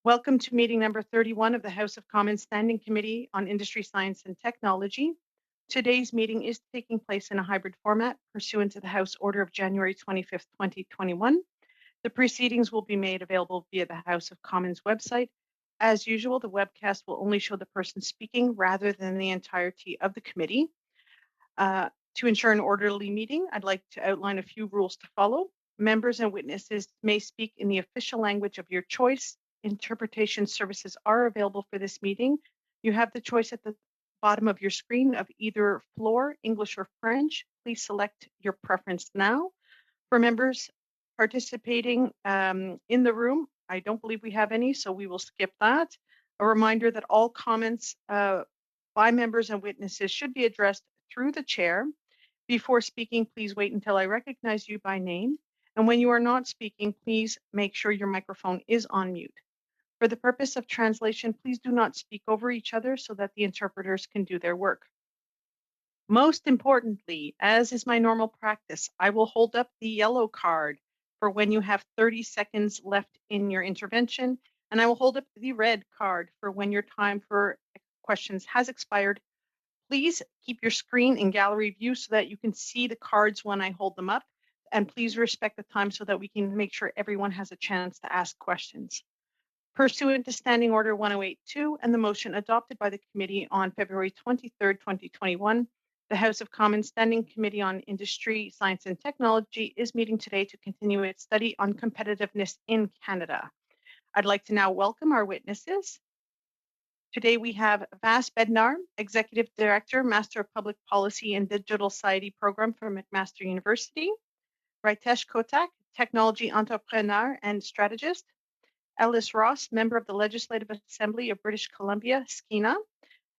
Welcome to meeting number 31 of the House of Commons Standing Committee on Industry, Science and Technology. Today's meeting is taking place in a hybrid format pursuant to the House Order of January 25th, 2021. The proceedings will be made available via the House of Commons website. As usual, the webcast will only show the person speaking rather than the entirety of the committee. To ensure an orderly meeting, I'd like to outline a few rules to follow. Members and witnesses may speak in the official language of your choice. Interpretation services are available for this meeting. You have the choice at the bottom of your screen of either floor, English or French. Please select your preference now. For members participating in the room, I don't believe we have any, so we will skip that. A reminder that all comments by members and witnesses should be addressed through the chair. Before speaking, please wait until I recognize you by name. And when you are not speaking, please make sure your microphone is on mute. For the purpose of translation, please do not speak over each other so that the interpreters can do their work. Most importantly, as is my normal practice, I will hold up the yellow card for when you have 30 seconds left in your intervention, and I will hold up the red card for when your time for questions has expired. Please keep your screen in gallery view so that you can see the cards when I hold them up, and please respect the time so that we can make sure everyone has a chance to ask questions. Pursuant to Standing Order 1082 and the motion adopted by the committee on February 23rd, 2021, the House of Commons Standing Committee on Industry, Science and Technology is meeting today to continue its study on competitiveness in Canada. I'd like to now welcome our witnesses. Today we have Vas Bednar, Executive Director, Master of Public Policy and Digital Society Program for McMaster University. Ritesh Kotak, Technology Entrepreneur and Strategist. Ellis Ross, Member of the Legislative Assembly of British Columbia, SKENA.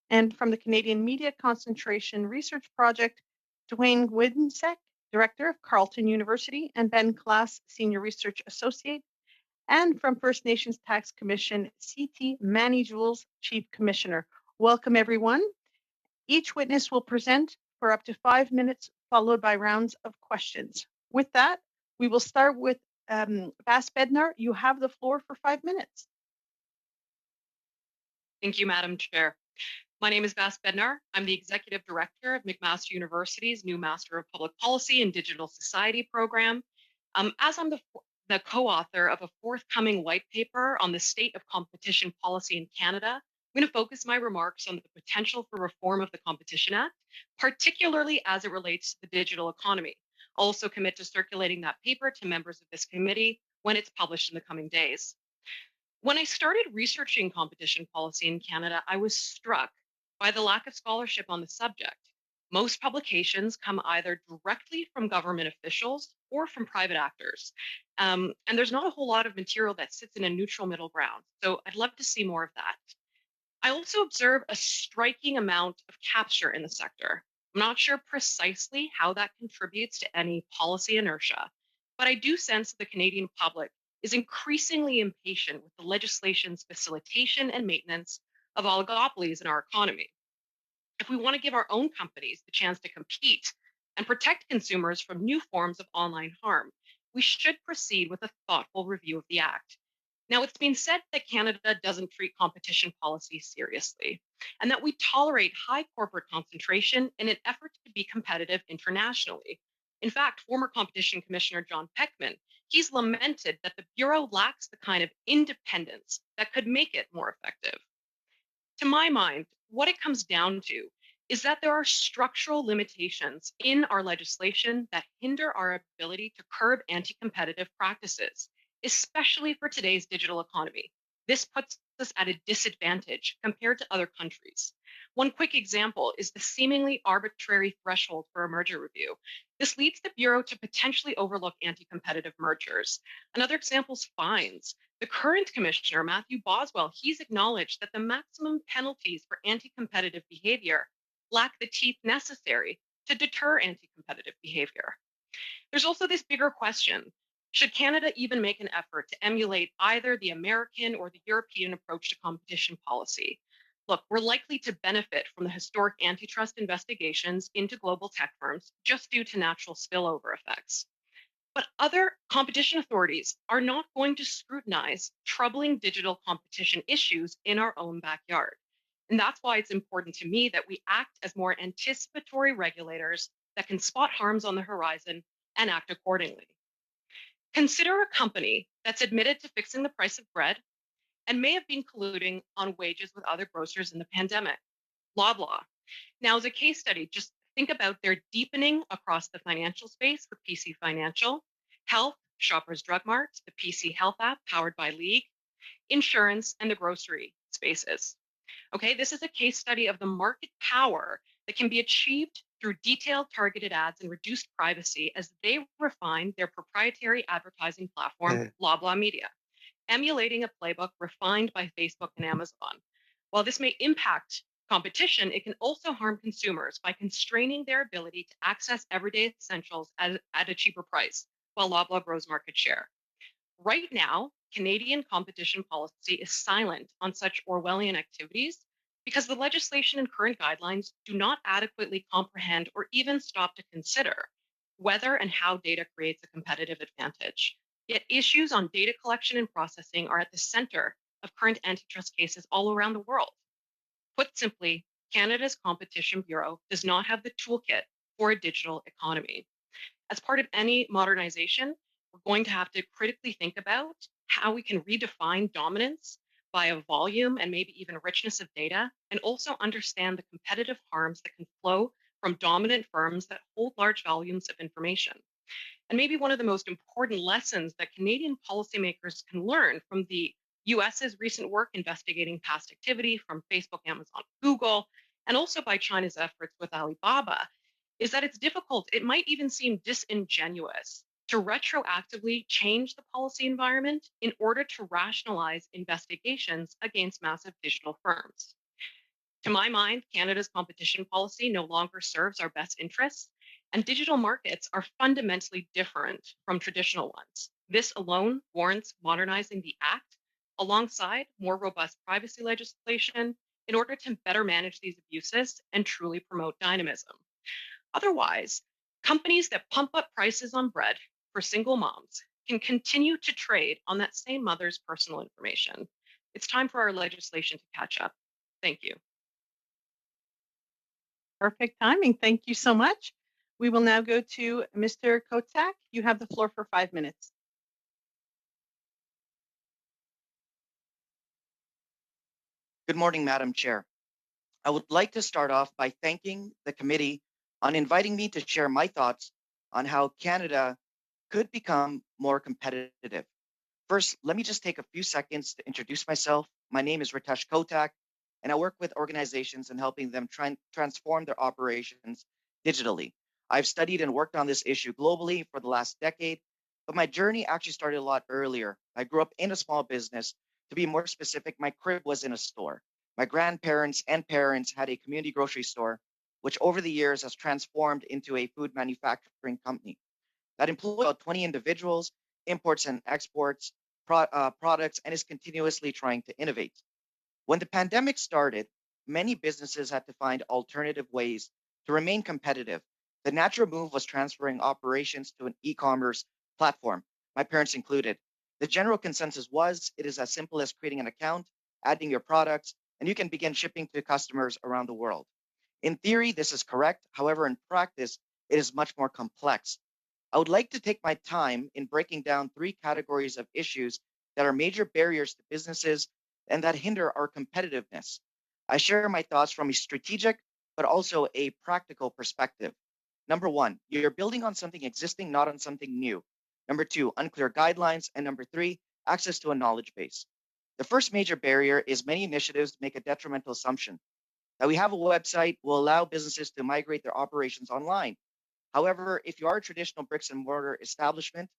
And from the Canadian Media Concentration Research Project, Dwayne Winsek, Director of Carleton University, and Ben Klaas, Senior Research Associate. And from First Nations Tax Commission, C.T. Manny Jules, Chief Commissioner. Welcome, everyone. Each witness will present for up to 5 minutes, followed by rounds of questions. With that, we will start with Vas Bednar. You have the floor for 5 minutes. Thank you, Madam Chair. My name is Vas Bednar. I'm the Executive Director of McMaster University's new Master of Public Policy and Digital Society program. As I'm the co-author of a forthcoming white paper on the state of competition policy in Canada, I'm going to focus my remarks on the potential for reform of the Competition Act, particularly as it relates to the digital economy. I'll also commit to circulating that paper to members of this committee when it's published in the coming days. When I started researching competition policy in Canada, I was struck by the lack of scholarship on the subject. Most publications come either directly from government officials or from private actors. And there's not a whole lot of material that sits in a neutral middle ground. So I'd love to see more of that. I also observe a striking amount of capture in the sector. I'm not sure precisely how that contributes to any policy inertia, but I do sense the Canadian public is increasingly impatient with the legislation's facilitation and maintenance of oligopolies in our economy. If we want to give our own companies the chance to compete and protect consumers from new forms of online harm, we should proceed with a thoughtful review of the Act. Now, it's been said that Canada doesn't treat competition policy seriously, and that we tolerate high corporate concentration in an effort to be competitive internationally. In fact, former Competition Commissioner John Peckman, he's lamented that the Bureau lacks the kind of independence that could make it more effective. To my mind, what it comes down to is that there are structural limitations in our legislation that hinder our ability to curb anti-competitive practices, especially for today's digital economy. This puts us at a disadvantage compared to other countries. One quick example is the seemingly arbitrary threshold for a merger review. This leads the Bureau to potentially overlook anti-competitive mergers. Another example is fines. The current commissioner, Matthew Boswell, he's acknowledged that the maximum penalties for anti-competitive behavior lack the teeth necessary to deter anti-competitive behavior. There's also this bigger question. Should Canada even make an effort to emulate either the American or the European approach to competition policy? Look, we're likely to benefit from the historic antitrust investigations into global tech firms just due to natural spillover effects. But other competition authorities are not going to scrutinize troubling digital competition issues in our own backyard. And that's why it's important to me that we act as more anticipatory regulators that can spot harms on the horizon and act accordingly. Consider a company that's admitted to fixing the price of bread and may have been colluding on wages with other grocers in the pandemic. Loblaw. Now, as a case study, just think about their deepening across the financial space with PC Financial, health, Shoppers Drug Mart, the PC Health app powered by League, insurance, and the grocery spaces. Okay, this is a case study of the market power that can be achieved through detailed targeted ads and reduced privacy as they refine their proprietary advertising platform, Loblaw Media, emulating a playbook refined by Facebook and Amazon. While this may impact competition, it can also harm consumers by constraining their ability to access everyday essentials at a cheaper price, while Loblaw grows market share. Right now, Canadian competition policy is silent on such Orwellian activities because the legislation and current guidelines do not adequately comprehend or even stop to consider whether and how data creates a competitive advantage. Yet issues on data collection and processing are at the center of current antitrust cases all around the world. Put simply, Canada's Competition Bureau does not have the toolkit for a digital economy. As part of any modernization, we're going to have to critically think about how we can redefine dominance via volume and maybe even richness of data, and also understand the competitive harms that can flow from dominant firms that hold large volumes of information. And maybe one of the most important lessons that Canadian policymakers can learn from the US's recent work investigating past activity from Facebook, Amazon, Google, and also by China's efforts with Alibaba is that it's difficult, it might even seem disingenuous to retroactively change the policy environment in order to rationalize investigations against massive digital firms. To my mind, Canada's competition policy no longer serves our best interests, and digital markets are fundamentally different from traditional ones. This alone warrants modernizing the Act alongside more robust privacy legislation in order to better manage these abuses and truly promote dynamism. Otherwise, companies that pump up prices on bread for single moms can continue to trade on that same mother's personal information. It's time for our legislation to catch up. Thank you. Perfect timing. Thank you so much. We will now go to Mr. Kotak. You have the floor for 5 minutes. Good morning, Madam Chair. I would like to start off by thanking the committee on inviting me to share my thoughts on how Canada could become more competitive. First, let me just take a few seconds to introduce myself. My name is Ritesh Kotak, and I work with organizations in helping them transform their operations digitally. I've studied and worked on this issue globally for the last decade, but my journey actually started a lot earlier. I grew up in a small business. To be more specific, my crib was in a store. My grandparents and parents had a community grocery store, which over the years has transformed into a food manufacturing company that employs about 20 individuals, imports and exports products, and is continuously trying to innovate. When the pandemic started, many businesses had to find alternative ways to remain competitive. The natural move was transferring operations to an e commerce platform, my parents included. The general consensus was it is as simple as creating an account, adding your products, and you can begin shipping to customers around the world. In theory, this is correct. However, in practice, it is much more complex. I would like to take my time in breaking down three categories of issues that are major barriers to businesses and that hinder our competitiveness. I share my thoughts from a strategic, but also a practical perspective. Number one, you're building on something existing, not on something new. Number two, unclear guidelines. And number three, access to a knowledge base. The first major barrier is many initiatives make a detrimental assumption that we have a website will allow businesses to migrate their operations online. However, if you are a traditional bricks and mortar establishment,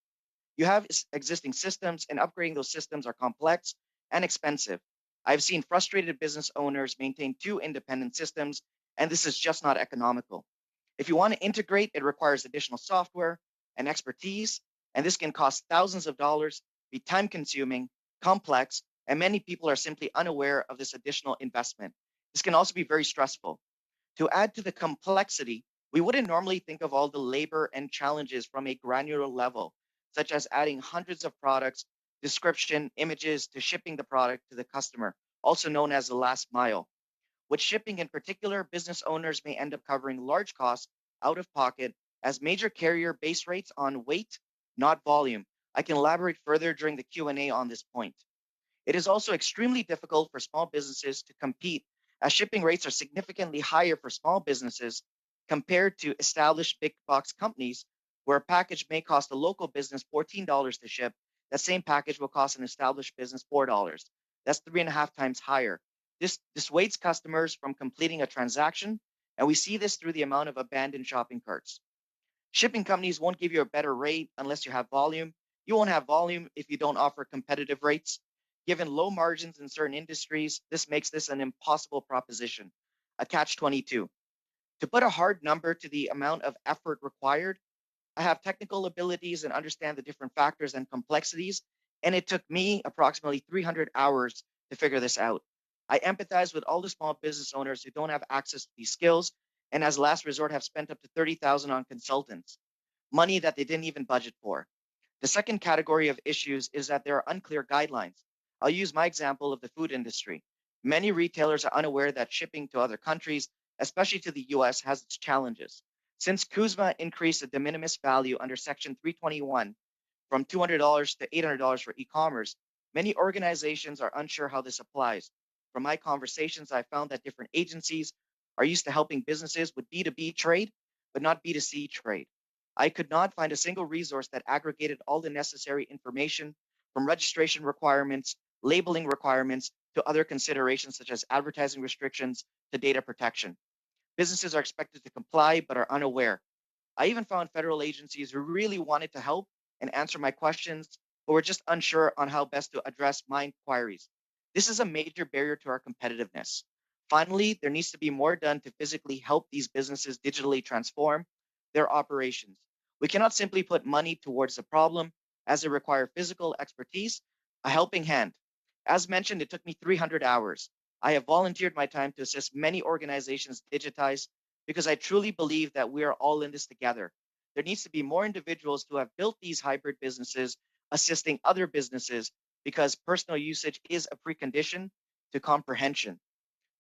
you have existing systems, and upgrading those systems are complex and expensive. I've seen frustrated business owners maintain two independent systems, and this is just not economical. If you want to integrate, it requires additional software and expertise, and this can cost thousands of dollars, be time consuming, complex, and many people are simply unaware of this additional investment. This can also be very stressful. To add to the complexity, we wouldn't normally think of all the labor and challenges from a granular level. such as adding hundreds of products, description, images to shipping the product to the customer, also known as the last mile. With shipping in particular, business owners may end up covering large costs out of pocket as major carrier base rates on weight, not volume. I can elaborate further during the Q&A on this point. It is also extremely difficult for small businesses to compete as shipping rates are significantly higher for small businesses compared to established big box companies, where a package may cost a local business $14 to ship. That same package will cost an established business $4. That's 3.5 times higher. This dissuades customers from completing a transaction, and we see this through the amount of abandoned shopping carts. Shipping companies won't give you a better rate unless you have volume. You won't have volume if you don't offer competitive rates. Given low margins in certain industries, this makes this an impossible proposition, a catch-22. To put a hard number to the amount of effort required, I have technical abilities and understand the different factors and complexities, and it took me approximately 300 hours to figure this out. I empathize with all the small business owners who don't have access to these skills and as last resort have spent up to $30,000 on consultants, money that they didn't even budget for. The second category of issues is that there are unclear guidelines. I'll use my example of the food industry. Many retailers are unaware that shipping to other countries, especially to the US, has its challenges. Since CUSMA increased the de minimis value under Section 321 from $200 to $800 for e-commerce, many organizations are unsure how this applies. From my conversations, I found that different agencies are used to helping businesses with B2B trade, but not B2C trade. I could not find a single resource that aggregated all the necessary information from registration requirements, labeling requirements, to other considerations such as advertising restrictions to data protection. Businesses are expected to comply but are unaware. I even found federal agencies who really wanted to help and answer my questions, but were just unsure on how best to address my inquiries. This is a major barrier to our competitiveness. Finally, there needs to be more done to physically help these businesses digitally transform their operations. We cannot simply put money towards the problem, as it requires physical expertise, a helping hand. As mentioned, it took me 300 hours. I have volunteered my time to assist many organizations digitize because I truly believe that we are all in this together. There needs to be more individuals who have built these hybrid businesses assisting other businesses because personal usage is a precondition to comprehension.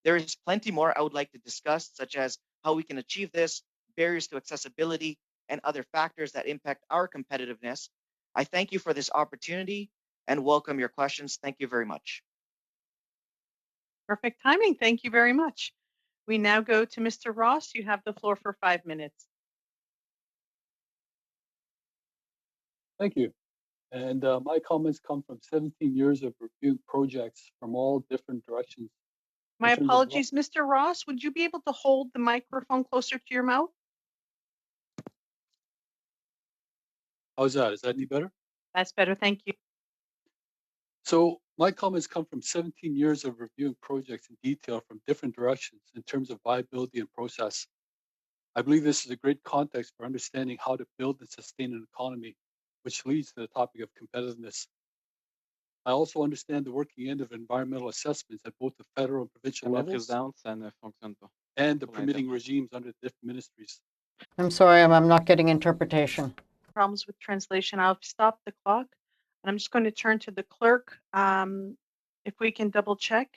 There is plenty more I would like to discuss, such as how we can achieve this, barriers to accessibility, and other factors that impact our competitiveness. I thank you for this opportunity and welcome your questions. Thank you very much. Perfect timing. Thank you very much. We now go to Mr. Ross. You have the floor for 5 minutes. Thank you. And my comments come from 17 years of reviewing projects from all different directions. My apologies, Mr. Ross. Would you be able to hold the microphone closer to your mouth? How's that? Is that any better? That's better. Thank you. So my comments come from 17 years of reviewing projects in detail from different directions in terms of viability and process. I believe this is a great context for understanding how to build and sustain an economy, which leads to the topic of competitiveness. I also understand the working end of environmental assessments at both the federal and provincial levels and the permitting regimes under different ministries. I'm sorry, I'm not getting interpretation. Problems with translation. I'll stop the clock. And I'm just going to turn to the clerk. If we can double check.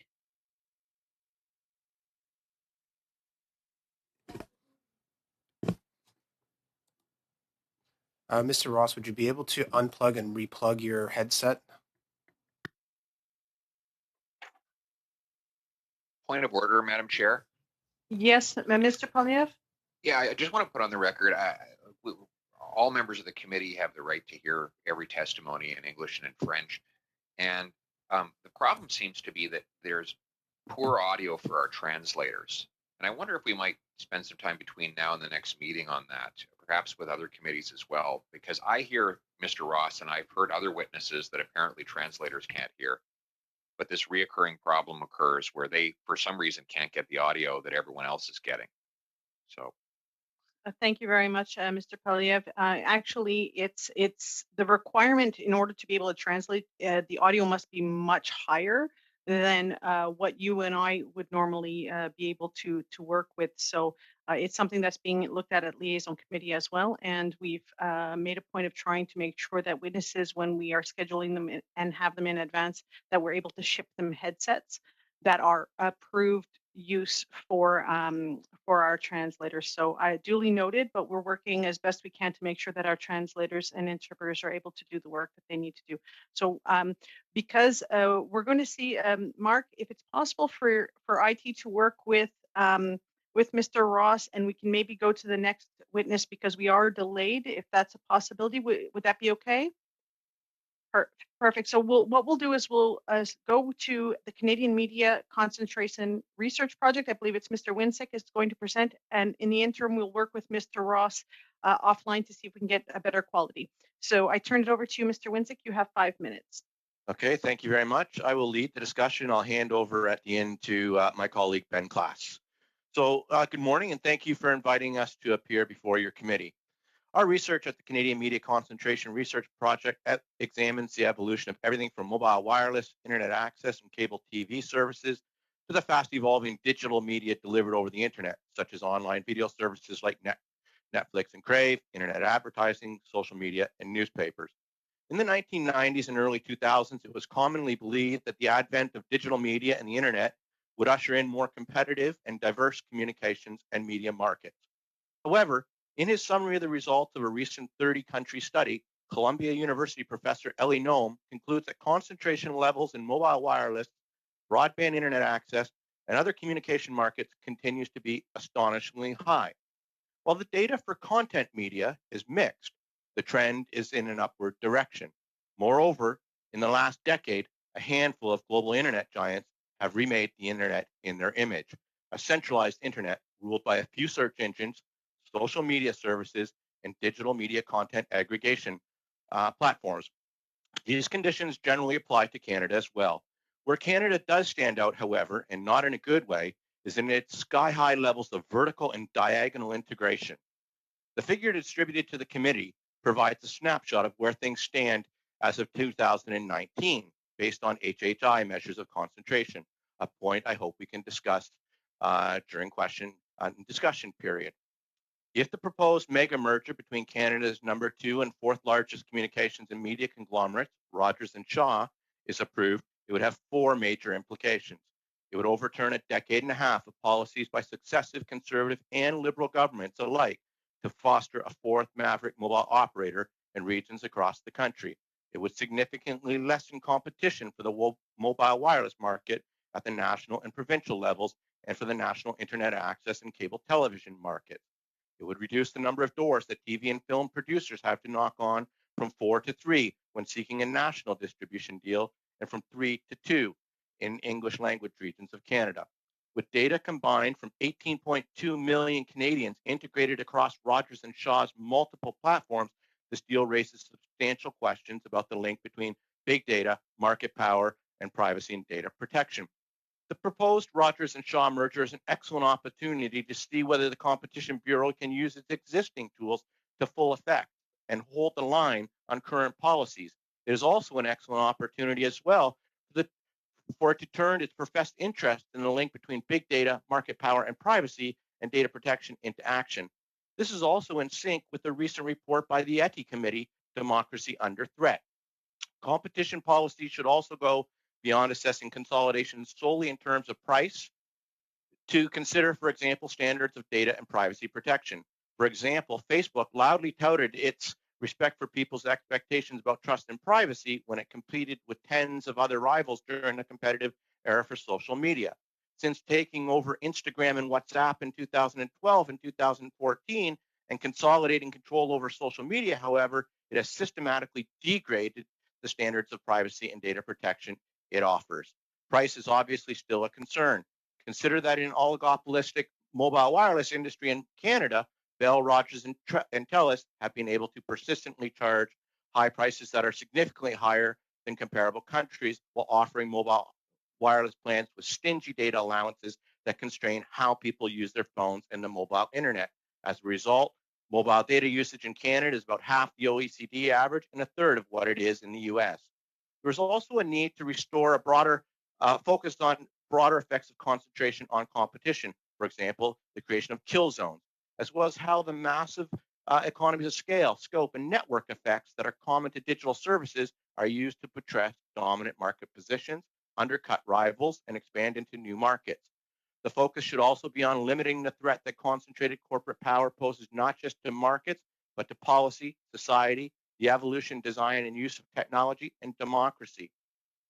Mr. Ross, would you be able to unplug and replug your headset? Point of order, Madam Chair. Yes, Mr. Polyev? Yeah, I just want to put on the record, all members of the committee have the right to hear every testimony in English and in French. And the problem seems to be that there's poor audio for our translators. And I wonder if we might spend some time between now and the next meeting on that, perhaps with other committees as well, because I hear Mr. Ross and I've heard other witnesses that apparently translators can't hear. But this reoccurring problem occurs where they, for some reason, can't get the audio that everyone else is getting. So. Thank you very much, Mr. Polyev. Actually, it's the requirement in order to be able to translate. The audio must be much higher than what you and I would normally be able to work with. So It's something that's being looked at liaison committee as well, and we've made a point of trying to make sure that witnesses, when we are scheduling them and have them in advance, that we're able to ship them headsets that are approved use for our translators. So I duly noted, but we're working as best we can to make sure that our translators and interpreters are able to do the work that they need to do. So because we're going to see, Mark, if it's possible for IT to work with Mr. Ross, and we can maybe go to the next witness because we are delayed, if that's a possibility. Would that be okay? Perfect. So what we'll do is we'll go to the Canadian Media Concentration Research Project. I believe it's Mr. Winsick is going to present, and in the interim, we'll work with Mr. Ross offline to see if we can get a better quality. So I turn it over to you, Mr. Winsick. You have 5 minutes. Okay, thank you very much. I will lead the discussion. I'll hand over at the end to my colleague, Ben Klass. So good morning, and thank you for inviting us to appear before your committee. Our research at the Canadian Media Concentration Research Project examines the evolution of everything from mobile wireless, internet access, and cable TV services to the fast evolving digital media delivered over the internet, such as online video services like Netflix and Crave, internet advertising, social media, and newspapers. In the 1990s and early 2000s, it was commonly believed that the advent of digital media and the internet would usher in more competitive and diverse communications and media markets. However, in his summary of the results of a recent 30-country study, Columbia University professor Ellie Noem concludes that concentration levels in mobile wireless, broadband internet access, and other communication markets continues to be astonishingly high. While the data for content media is mixed, the trend is in an upward direction. Moreover, in the last decade, a handful of global internet giants have remade the internet in their image, a centralized internet ruled by a few search engines, social media services, and digital media content aggregation platforms. These conditions generally apply to Canada as well. Where Canada does stand out, however, and not in a good way, is in its sky-high levels of vertical and diagonal integration. The figure distributed to the committee provides a snapshot of where things stand as of 2019, based on HHI measures of concentration, a point I hope we can discuss during question and discussion period. If the proposed mega merger between Canada's number 2 and 4th largest communications and media conglomerates, Rogers and Shaw, is approved, it would have 4 major implications. It would overturn a decade and a half of policies by successive conservative and liberal governments alike to foster a 4th maverick mobile operator in regions across the country. It would significantly lessen competition for the mobile wireless market at the national and provincial levels and for the national internet access and cable television market. It would reduce the number of doors that TV and film producers have to knock on from 4 to 3 when seeking a national distribution deal, and from 3 to 2 in English language regions of Canada. With data combined from 18.2 million Canadians integrated across Rogers and Shaw's multiple platforms, this deal raises substantial questions about the link between big data, market power, and privacy and data protection. The proposed Rogers and Shaw merger is an excellent opportunity to see whether the Competition Bureau can use its existing tools to full effect and hold the line on current policies. It is also an excellent opportunity as well for it to turn its professed interest in the link between big data, market power, and privacy and data protection into action. This is also in sync with the recent report by the ETI Committee, Democracy Under Threat. Competition policy should also go beyond assessing consolidation solely in terms of price to consider, for example, standards of data and privacy protection. For example, Facebook loudly touted its respect for people's expectations about trust and privacy when it competed with tens of other rivals during the competitive era for social media. Since taking over Instagram and WhatsApp in 2012 and 2014 and consolidating control over social media, however, it has systematically degraded the standards of privacy and data protection it offers. Price is obviously still a concern. Consider that in oligopolistic mobile wireless industry in Canada, Bell, Rogers, and TELUS have been able to persistently charge high prices that are significantly higher than comparable countries while offering mobile wireless plans with stingy data allowances that constrain how people use their phones and the mobile internet. As a result, mobile data usage in Canada is about half the OECD average and a third of what it is in the US. There's also a need to restore a broader focus on broader effects of concentration on competition. for example, the creation of kill zones, as well as how the massive economies of scale, scope, and network effects that are common to digital services are used to buttress dominant market positions, undercut rivals, and expand into new markets. The focus should also be on limiting the threat that concentrated corporate power poses not just to markets, but to policy, society, the evolution, design, and use of technology, and democracy.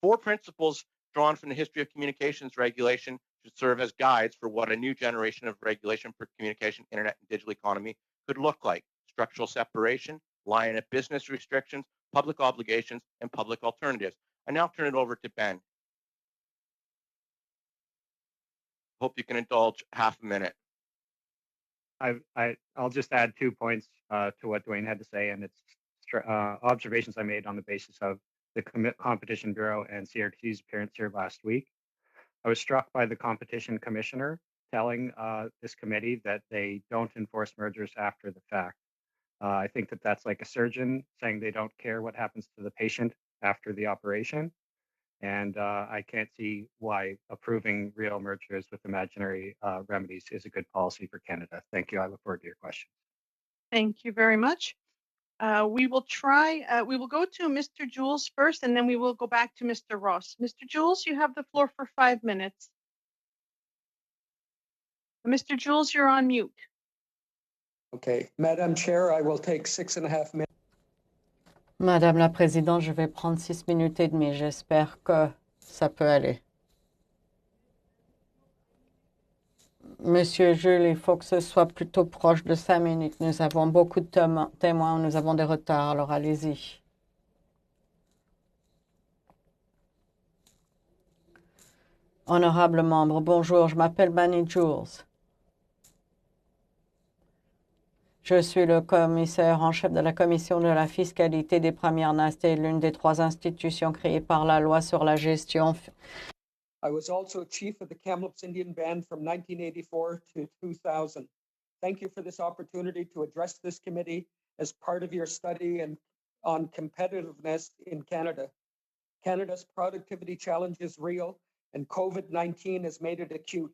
4 principles drawn from the history of communications regulation should serve as guides for what a new generation of regulation for communication, internet, and digital economy could look like: structural separation, line of business restrictions, public obligations, and public alternatives. I now turn it over to Ben. Hope you can indulge half a minute. I'll just add 2 points to what Dwayne had to say, and it's observations I made on the basis of the Competition Bureau and CRTC's appearance here last week. I was struck by the Competition Commissioner telling this committee that they don't enforce mergers after the fact. I think that that's like a surgeon saying they don't care what happens to the patient after the operation. And I can't see why approving real mergers with imaginary remedies is a good policy for Canada. Thank you. I look forward to your questions. Thank you very much. We will go to Mr. Jules first, and then we will go back to Mr. Ross. Mr. Jules, you have the floor for 5 minutes. Mr. Jules, you're on mute. Okay, Madam Chair, I will take 6.5 minutes. Madame la Présidente, je vais prendre 6 minutes et demie. J'espère que ça peut aller. Monsieur Jules, il faut que ce soit plutôt proche de 5 minutes. Nous avons beaucoup de témoins, nous avons des retards, alors allez-y. Honorable membre, bonjour, je m'appelle Manny Jules. Je suis le commissaire en chef de la Commission de la fiscalité des Premières Nations, l'une des 3 institutions créées par la loi sur la gestion. I was also chief of the Kamloops Indian Band from 1984 to 2000. Thank you for this opportunity to address this committee as part of your study on competitiveness in Canada. Canada's productivity challenge is real, and COVID-19 has made it acute.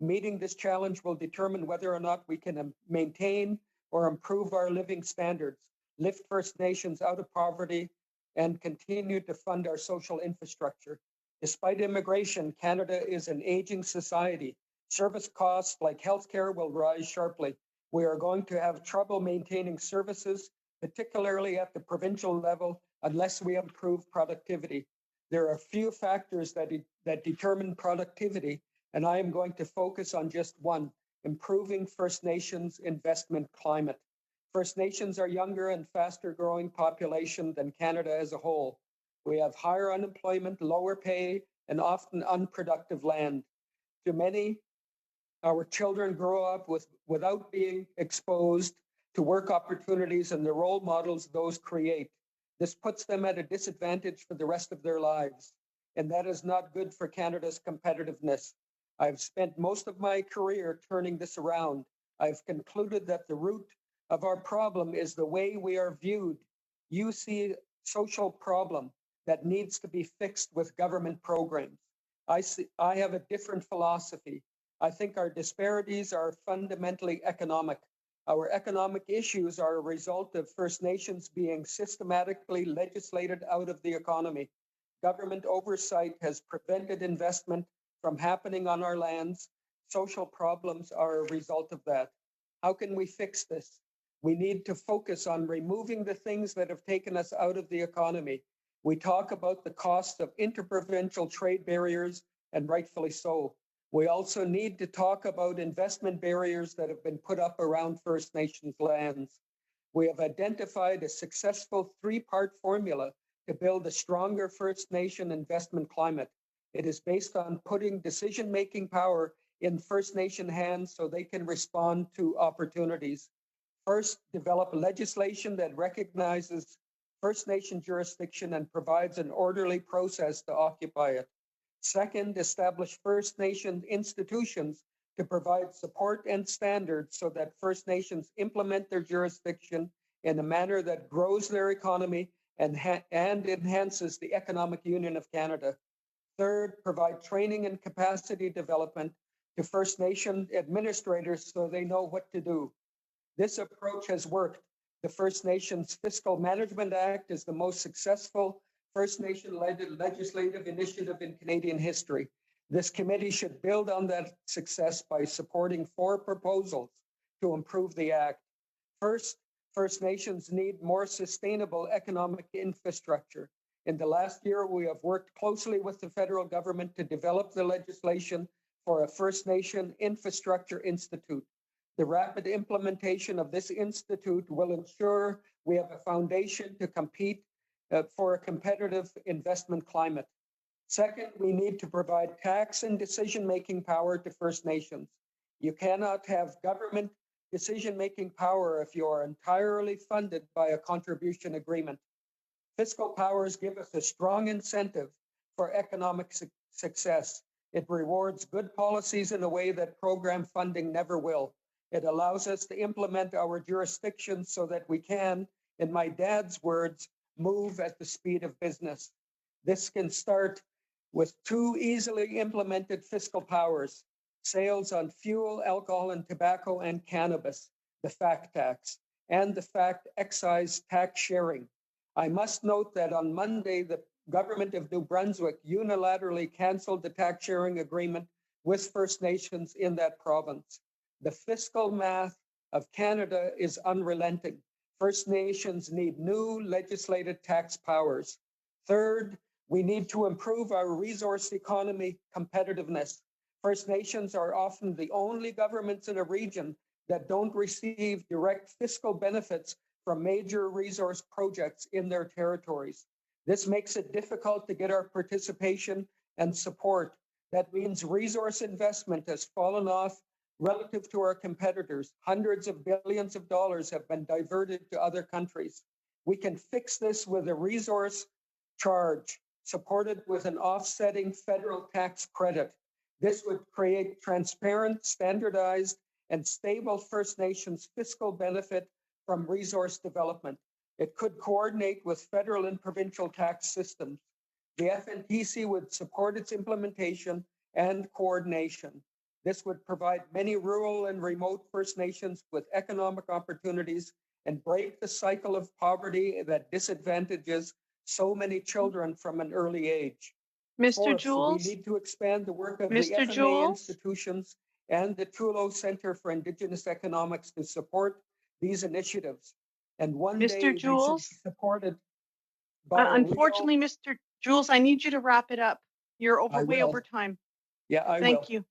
Meeting this challenge will determine whether or not we can maintain or improve our living standards, lift First Nations out of poverty, and continue to fund our social infrastructure. Despite immigration, Canada is an aging society. Service costs like healthcare will rise sharply. We are going to have trouble maintaining services, particularly at the provincial level, unless we improve productivity. There are few factors that determine productivity, and I am going to focus on just one: improving First Nations investment climate. First Nations are younger and faster growing population than Canada as a whole. We have higher unemployment, lower pay, and often unproductive land. Too many, our children grow up without being exposed to work opportunities and the role models those create. This puts them at a disadvantage for the rest of their lives, and that is not good for Canada's competitiveness. I've spent most of my career turning this around. I've concluded that the root of our problem is the way we are viewed. You see a social problem that needs to be fixed with government programs. I have a different philosophy. I think our disparities are fundamentally economic. Our economic issues are a result of First Nations being systematically legislated out of the economy. Government oversight has prevented investment from happening on our lands. Social problems are a result of that. How can we fix this? We need to focus on removing the things that have taken us out of the economy. We talk about the cost of interprovincial trade barriers, and rightfully so. We also need to talk about investment barriers that have been put up around First Nations lands. We have identified a successful 3-part formula to build a stronger First Nation investment climate. It is based on putting decision-making power in First Nation hands so they can respond to opportunities. First, develop legislation that recognizes First Nation jurisdiction and provides an orderly process to occupy it. Second, establish First Nation institutions to provide support and standards so that First Nations implement their jurisdiction in a manner that grows their economy and enhances the economic union of Canada. Third, provide training and capacity development to First Nation administrators so they know what to do. This approach has worked. The First Nations Fiscal Management Act is the most successful First Nation-led legislative initiative in Canadian history. This committee should build on that success by supporting 4 proposals to improve the Act. First, First Nations need more sustainable economic infrastructure. In the last year, we have worked closely with the federal government to develop the legislation for a First Nation Infrastructure Institute. The rapid implementation of this institute will ensure we have a foundation to compete for a competitive investment climate. Second, we need to provide tax and decision-making power to First Nations. You cannot have government decision-making power if you are entirely funded by a contribution agreement. Fiscal powers give us a strong incentive for economic success. It rewards good policies in a way that program funding never will. It allows us to implement our jurisdictions so that we can, in my dad's words, move at the speed of business. This can start with 2 easily implemented fiscal powers: sales on fuel, alcohol, and tobacco and cannabis, the FACT tax, and the FACT excise tax sharing. I must note that on Monday, the government of New Brunswick unilaterally canceled the tax sharing agreement with First Nations in that province. The fiscal math of Canada is unrelenting. First Nations need new legislated tax powers. Third, we need to improve our resource economy competitiveness. First Nations are often the only governments in a region that don't receive direct fiscal benefits from major resource projects in their territories. This makes it difficult to get our participation and support. That means resource investment has fallen off relative to our competitors. Hundreds of billions of dollars have been diverted to other countries. We can fix this with a resource charge supported with an offsetting federal tax credit. This would create transparent, standardized, and stable First Nations fiscal benefit from resource development. It could coordinate with federal and provincial tax systems. The FNTC would support its implementation and coordination. This would provide many rural and remote First Nations with economic opportunities and break the cycle of poverty that disadvantages so many children from an early age. Mr. Fourth, Jules? we need to expand the work of Mr. the FMA Jules? institutions and the Tulo Center for Indigenous Economics to support these initiatives. And one day Mr. they should Jules? be supported by a Unfortunately, Mr. Jules, I need you to wrap it up. You're way will. over time. Yeah, I will. Thank you.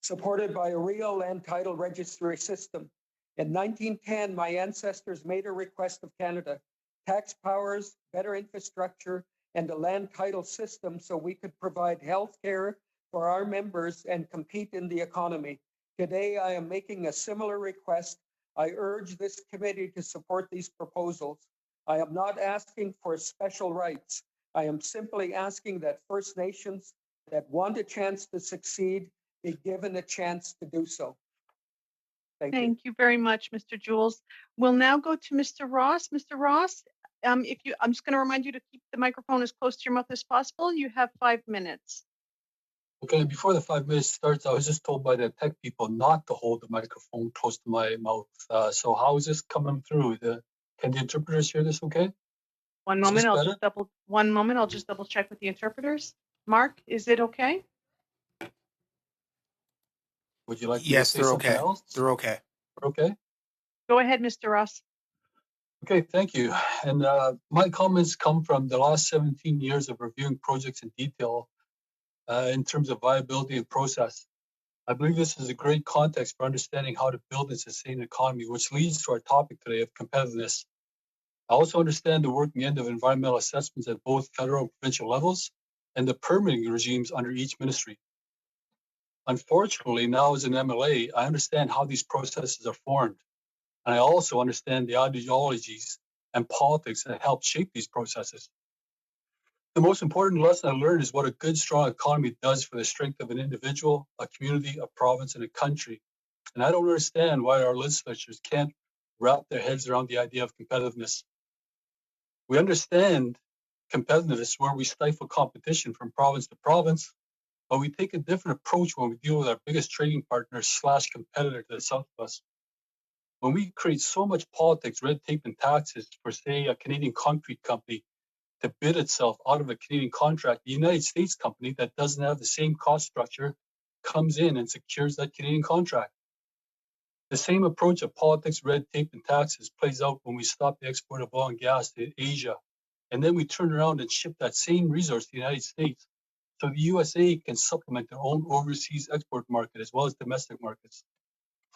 Supported by a real land title registry system. In 1910, my ancestors made a request of Canada: tax powers, better infrastructure, and a land title system so we could provide health care for our members and compete in the economy. Today, I am making a similar request. I urge this committee to support these proposals. I am not asking for special rights. I am simply asking that First Nations that want a chance to succeed be given a chance to do so. Thank you very much, Mr. Jules. We'll now go to Mr. Ross. Mr. Ross, I'm just going to remind you to keep the microphone as close to your mouth as possible. You have 5 minutes. Okay, before the 5 minutes starts, I was just told by the tech people not to hold the microphone close to my mouth. So how is this coming through? Can the interpreters hear this okay? One moment, I'll just double check with the interpreters. Mark, is it okay? Would you like me to Yes, say they're something okay. else? They're okay. Okay. Go ahead, Mr. Ross. Okay, thank you. And my comments come from the last 17 years of reviewing projects in detail in terms of viability and process. I believe this is a great context for understanding how to build and sustain an economy, which leads to our topic today of competitiveness. I also understand the working end of environmental assessments at both federal and provincial levels and the permitting regimes under each ministry. Unfortunately, now as an MLA, I understand how these processes are formed. And I also understand the ideologies and politics that help shape these processes. The most important lesson I learned is what a good, strong economy does for the strength of an individual, a community, a province, and a country. And I don't understand why our legislatures can't wrap their heads around the idea of competitiveness. We understand competitiveness where we stifle competition from province to province, but we take a different approach when we deal with our biggest trading partner / competitor to the south of us. When we create so much politics, red tape, and taxes for, say, a Canadian concrete company to bid itself out of a Canadian contract, the United States company that doesn't have the same cost structure comes in and secures that Canadian contract. The same approach of politics, red tape, and taxes plays out when we stop the export of oil and gas to Asia, and then we turn around and ship that same resource to the United States, so the USA can supplement their own overseas export market as well as domestic markets.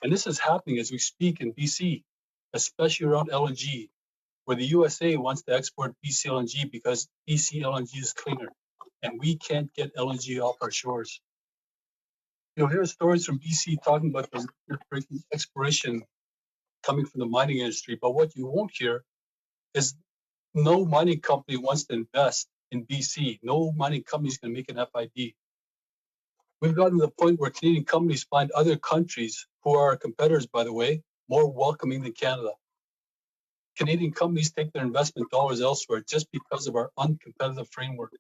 And this is happening as we speak in BC, especially around LNG, where the USA wants to export BC LNG because BC LNG is cleaner, and we can't get LNG off our shores. You'll hear stories from BC talking about the exploration coming from the mining industry, but what you won't hear is no mining company wants to invest in BC. No mining company is going to make an FID. We've gotten to the point where Canadian companies find other countries, who are our competitors, by the way, more welcoming than Canada. Canadian companies take their investment dollars elsewhere just because of our uncompetitive framework.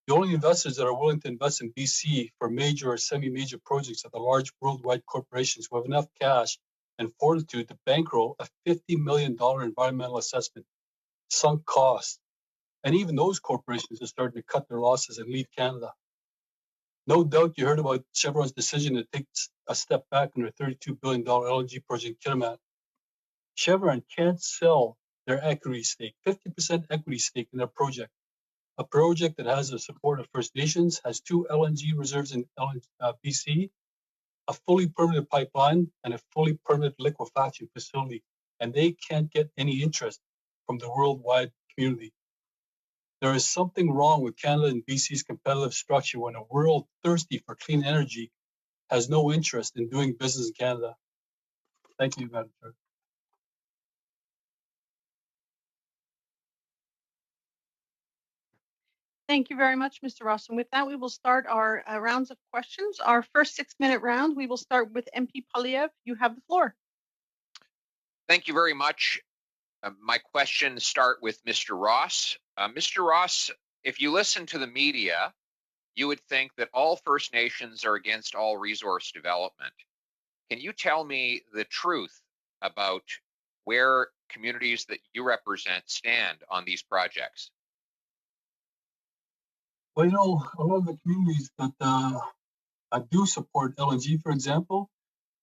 The only investors that are willing to invest in BC for major or semi-major projects are the large worldwide corporations who have enough cash and fortitude to bankroll a $50 million environmental assessment, sunk costs. And even those corporations are starting to cut their losses and leave Canada. No doubt you heard about Chevron's decision to take a step back on their $32 billion LNG project in Kitimat. Chevron can't sell their equity stake, 50% equity stake in their project, a project that has the support of First Nations, has 2 LNG reserves in BC, a fully permitted pipeline, and a fully permitted liquefaction facility. And they can't get any interest from the worldwide community. There is something wrong with Canada and BC's competitive structure when a world thirsty for clean energy has no interest in doing business in Canada. Thank you, Madam Chair. Thank you very much, Mr. Ross. And with that, we will start our rounds of questions. Our first 6-minute round, we will start with MP Polyev. You have the floor. Thank you very much. My questions start with Mr. Ross. Mr. Ross, if you listen to the media, you would think that all First Nations are against all resource development. Can you tell me the truth about where communities that you represent stand on these projects? Well, you know, a lot of the communities that do support LNG, for example,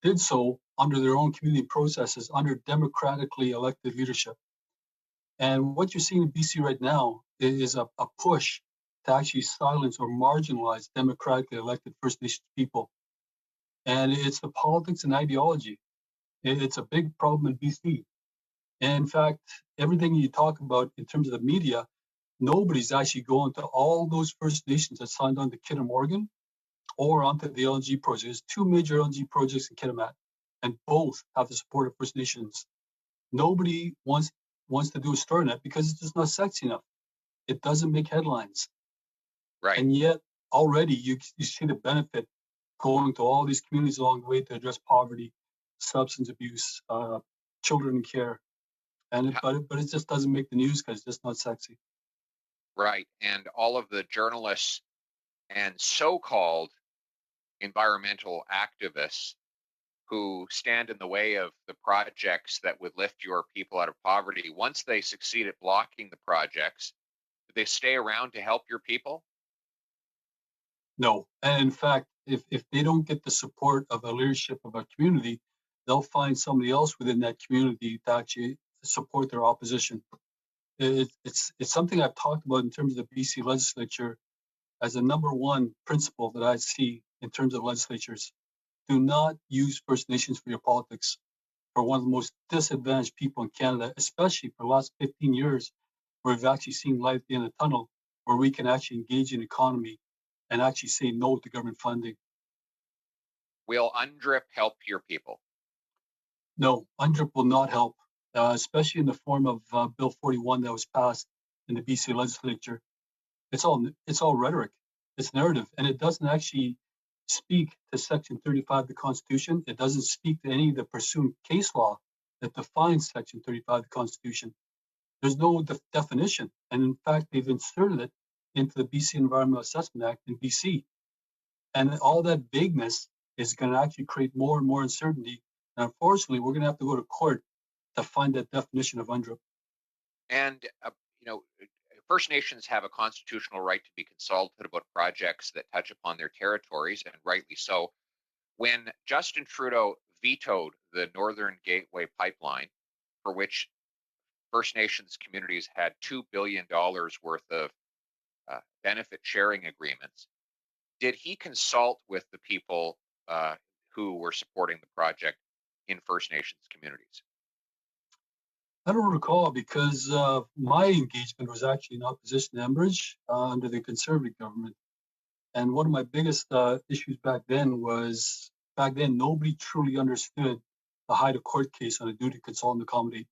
did so under their own community processes, under democratically elected leadership. And what you're seeing in BC right now is a push to actually silence or marginalize democratically elected First Nations people. And it's the politics and ideology. It's a big problem in BC. And in fact, everything you talk about in terms of the media, nobody's actually going to all those First Nations that signed on to Kinder Morgan or onto the LNG project. There's 2 major LNG projects in Kitimat, and both have the support of First Nations. Nobody wants to do a story on it because it's just not sexy enough. It doesn't make headlines. Right. And yet already you see the benefit going to all these communities along the way to address poverty, substance abuse, children in care. And but it just doesn't make the news because it's just not sexy. Right. And all of the journalists and so-called environmental activists who stand in the way of the projects that would lift your people out of poverty, once they succeed at blocking the projects, do they stay around to help your people? No. And in fact, if they don't get the support of the leadership of a community, they'll find somebody else within that community to actually support their opposition. It's something I've talked about in terms of the BC legislature as a number one principle that I see in terms of legislatures. Do not use First Nations for your politics. For one of the most disadvantaged people in Canada, especially for the last 15 years, where we've actually seen light at the end of the tunnel, where we can actually engage in economy and actually say no to government funding. Will UNDRIP help your people? No, UNDRIP will not help, especially in the form of Bill 41 that was passed in the BC legislature. It's all rhetoric, it's narrative, and it doesn't actually speak to Section 35 of the Constitution. It doesn't speak to any of the pursuant case law that defines Section 35 of the Constitution. There's no definition, and in fact, they've inserted it into the BC Environmental Assessment Act in BC. And all that vagueness is going to actually create more and more uncertainty. And unfortunately, we're going to have to go to court to find that definition of UNDRIP. And, First Nations have a constitutional right to be consulted about projects that touch upon their territories, and rightly so. When Justin Trudeau vetoed the Northern Gateway pipeline, for which First Nations communities had $2 billion worth of benefit sharing agreements, did he consult with the people who were supporting the project in First Nations communities? I don't recall, because my engagement was actually in opposition to Enbridge under the Conservative government. And one of my biggest issues back then was, nobody truly understood the Haida court case on a duty to consult and accommodate,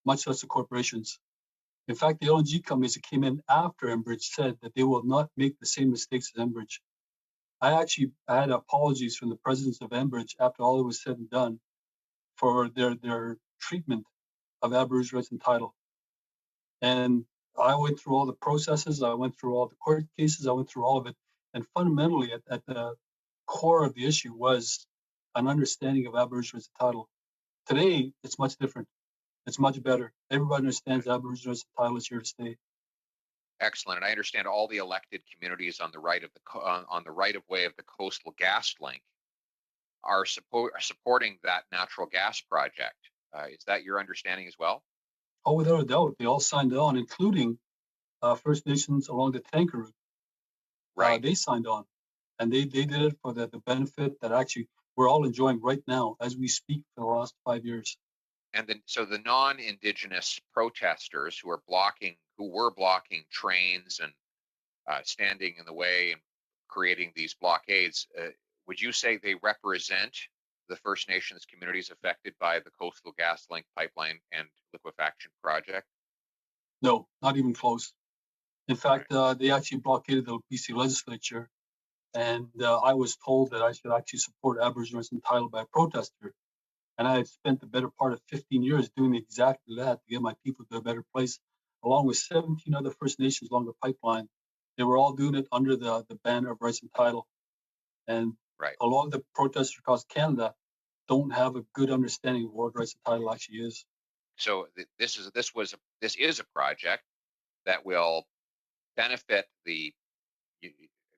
much less the corporations. In fact, the LNG companies that came in after Enbridge said that they will not make the same mistakes as Enbridge. I had apologies from the presidents of Enbridge after all was said and done for their treatment of Aboriginal rights and title. And I went through all the processes, I went through all the court cases, I went through all of it. And fundamentally, at the core of the issue was an understanding of Aboriginal rights and title. Today, it's much different. It's much better. Everybody understands Aboriginal rights and title is here to stay. Excellent. And I understand all the elected communities on the right of on the right of way of the Coastal Gas Link are supporting that natural gas project. Is that your understanding as well? Oh, without a doubt, they all signed on, including First Nations along the tanker route. Right. They signed on, and they did it for the benefit that actually we're all enjoying right now as we speak for the last 5 years. And then, so the non-Indigenous protesters who were blocking trains and standing in the way and creating these blockades, would you say they represent the First Nations communities affected by the Coastal GasLink pipeline and liquefaction project? No, not even close. In fact, they actually blockaded the BC legislature, and I was told that I should actually support Aboriginal rights and title by a protester. And I had spent the better part of 15 years doing exactly that to get my people to a better place, along with 17 other First Nations along the pipeline. They were all doing it under the banner of rights and title. And a lot of the protesters across Canada don't have a good understanding of what rights and title actually is. So this is a project that will benefit the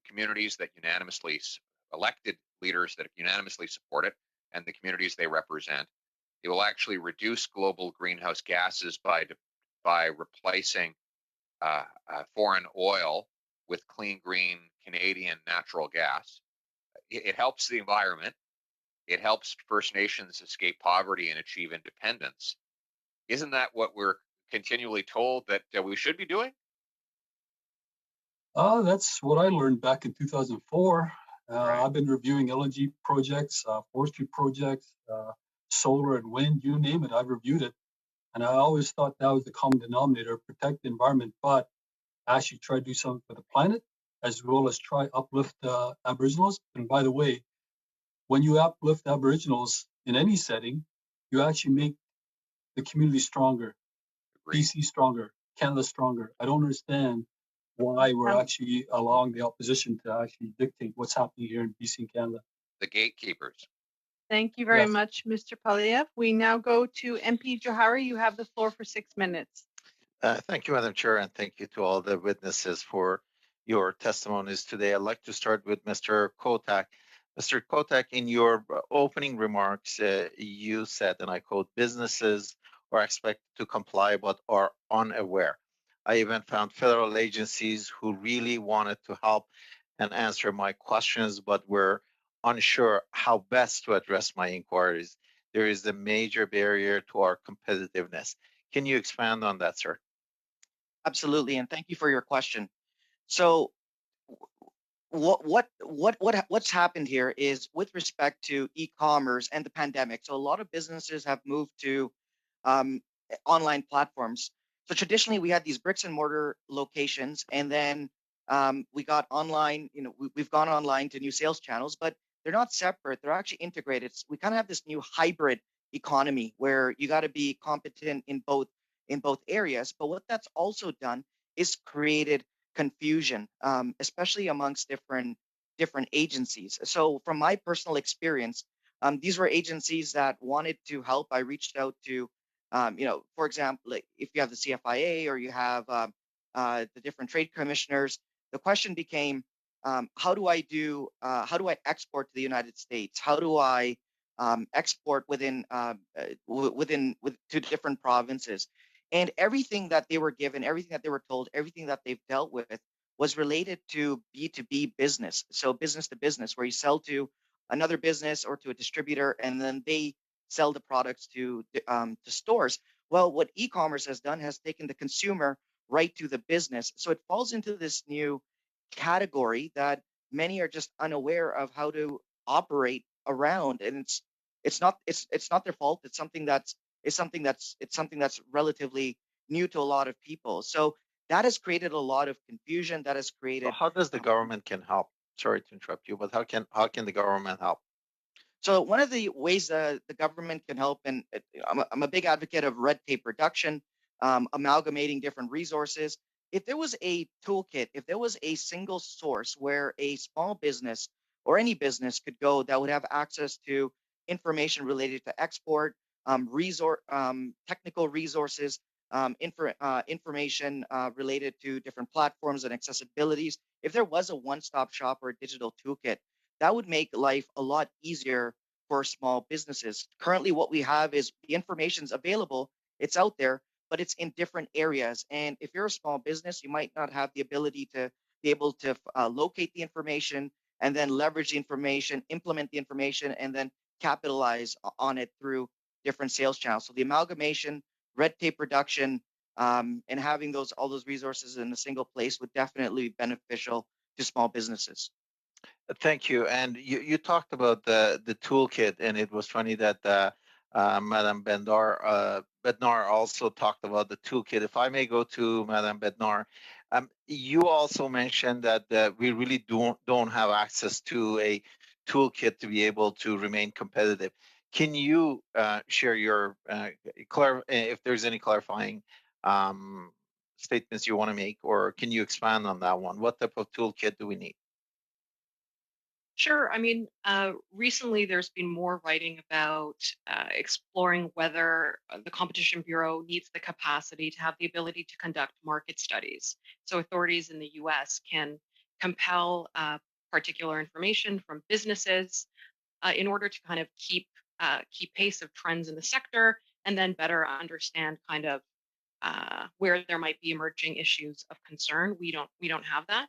communities that unanimously elected leaders that unanimously support it and the communities they represent. It will actually reduce global greenhouse gases by replacing foreign oil with clean, green Canadian natural gas. It helps the environment. It helps First Nations escape poverty and achieve independence. Isn't that what we're continually told that we should be doing? That's what I learned back in 2004. I've been reviewing LNG projects, forestry projects, solar and wind, you name it, I've reviewed it. And I always thought that was the common denominator, protect the environment, but actually try to do something for the planet, as well as try uplift Aboriginals. And by the way, when you uplift Aboriginals in any setting, you actually make the community stronger, BC stronger, Canada stronger. I don't understand why we're actually allowing the opposition to actually dictate what's happening here in BC and Canada. The gatekeepers. Thank you very much, Mr. Paliev. We now go to MP Johari. You have the floor for 6 minutes. Thank you, Madam Chair, and thank you to all the witnesses for your testimonies today. I'd like to start with Mr. Kotak. Mr. Kotak, in your opening remarks, you said, and I quote, businesses are expected to comply but are unaware. I even found federal agencies who really wanted to help and answer my questions, but were unsure how best to address my inquiries. There is a major barrier to our competitiveness. Can you expand on that, sir? Absolutely, and thank you for your question. So what's happened here is with respect to e-commerce and the pandemic. So a lot of businesses have moved to online platforms. So traditionally we had these bricks and mortar locations, and then we got online, we've gone online to new sales channels, but they're not separate. They're actually integrated. We kind of have this new hybrid economy where you got to be competent in both areas. But what that's also done is created confusion, especially amongst different different agencies. So from my personal experience, these were agencies that wanted to help. I reached out to, for example, like if you have the CFIA or you have the different trade commissioners, the question became, how do I export to the United States? How do I export to different provinces? And everything that they were given, everything that they were told, everything that they've dealt with was related to B2B business. So business to business, where you sell to another business or to a distributor, and then they sell the products to stores. Well, what e-commerce has done has taken the consumer right to the business. So it falls into this new category that many are just unaware of how to operate around, and it's not their fault. It's something that's relatively new to a lot of people. So that has created a lot of confusion. That has created. So how does the government can help? Sorry to interrupt you, but how can the government help? So one of the ways the government can help, and I'm a big advocate of red tape reduction, amalgamating different resources. If there was a toolkit, if there was a single source where a small business or any business could go that would have access to information related to export, technical resources, information related to different platforms and accessibilities, if there was a one-stop shop or a digital toolkit, that would make life a lot easier for small businesses. Currently, what we have is the information's available, it's out there, but it's in different areas. And if you're a small business, you might not have the ability to be able to locate the information and then leverage the information, implement the information, and then capitalize on it through different sales channels. So the amalgamation, red tape reduction, and having all those resources in a single place would definitely be beneficial to small businesses. Thank you. And you talked about the toolkit, and it was funny that Madame Bednar also talked about the toolkit. If I may go to Madame Bednar, you also mentioned that we really don't have access to a toolkit to be able to remain competitive. Can you share your if there's any clarifying statements you want to make, or can you expand on that one? What type of toolkit do we need? Sure. I mean, recently there's been more writing about exploring whether the Competition Bureau needs the capacity to have the ability to conduct market studies. So authorities in the US can compel particular information from businesses in order to kind of keep pace of trends in the sector and then better understand kind of where there might be emerging issues of concern. We don't have that.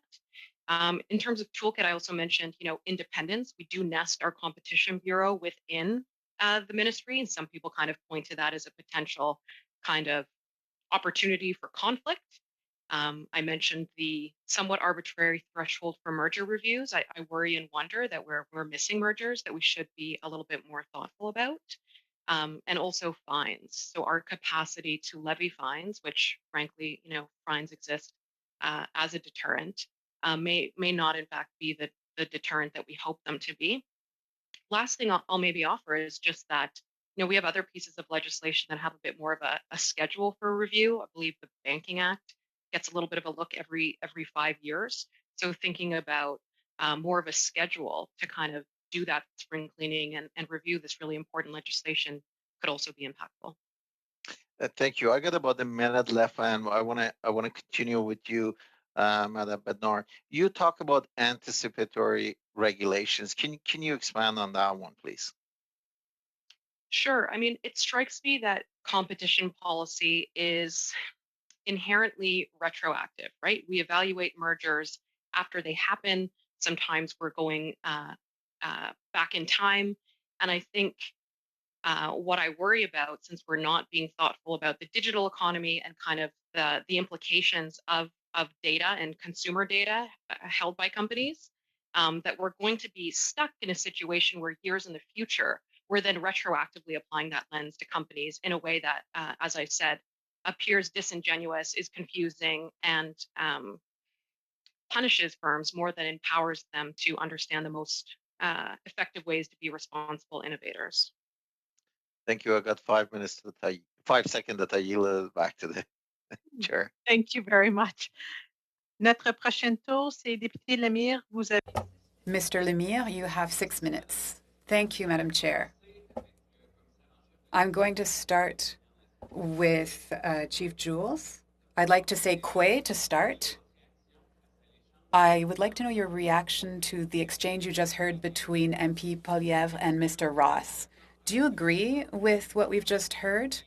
In terms of toolkit, I also mentioned, independence. We do nest our Competition Bureau within the ministry, and some people kind of point to that as a potential kind of opportunity for conflict. I mentioned the somewhat arbitrary threshold for merger reviews. I worry and wonder that we're missing mergers that we should be a little bit more thoughtful about. And also fines. So our capacity to levy fines, which frankly, fines exist as a deterrent, may not in fact be the deterrent that we hope them to be. Last thing I'll maybe offer is just that we have other pieces of legislation that have a bit more of a schedule for review. I believe the Banking Act gets a little bit of a look every 5 years. So thinking about more of a schedule to kind of do that spring cleaning and review this really important legislation could also be impactful. Thank you. I got about a minute left, and I want to continue with you, Madam Bednar. You talk about anticipatory regulations. Can you expand on that one, please? Sure. I mean, it strikes me that competition policy is inherently retroactive, right? We evaluate mergers after they happen. Sometimes we're going back in time. And I think what I worry about, since we're not being thoughtful about the digital economy and kind of the implications of data and consumer data held by companies, that we're going to be stuck in a situation where years in the future, we're then retroactively applying that lens to companies in a way that, as I said, appears disingenuous, is confusing, and punishes firms more than empowers them to understand the most effective ways to be responsible innovators. Thank you. I got 5 minutes 5 seconds that I yield back to the chair. Thank you very much. Notre prochain tour, c'est député Lemire. Vous avez Mr. Lemire, you have 6 minutes. Thank you, Madam Chair. I'm going to start with Chief Jules. I'd like to say Kwe to start. I would like to know your reaction to the exchange you just heard between MP Poilievre and Mr. Ross. Do you agree with what we've just heard,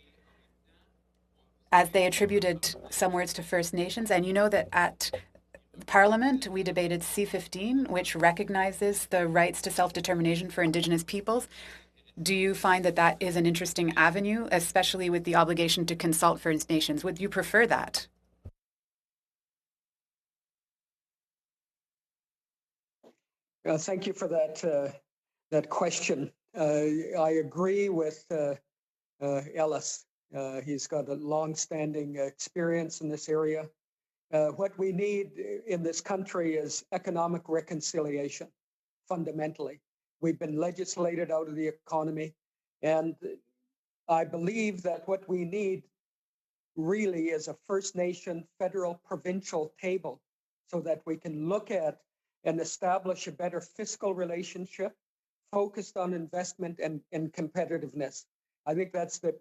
as they attributed some words to First Nations? And you know that at Parliament, we debated C-15, which recognizes the rights to self-determination for Indigenous peoples. Do you find that that is an interesting avenue, especially with the obligation to consult First Nations? Would you prefer that? Thank you for that question. I agree with Ellis. He's got a long-standing experience in this area. What we need in this country is economic reconciliation, fundamentally. We've been legislated out of the economy, and I believe that what we need really is a First Nation federal provincial table so that we can look at and establish a better fiscal relationship focused on investment and competitiveness. I think that's the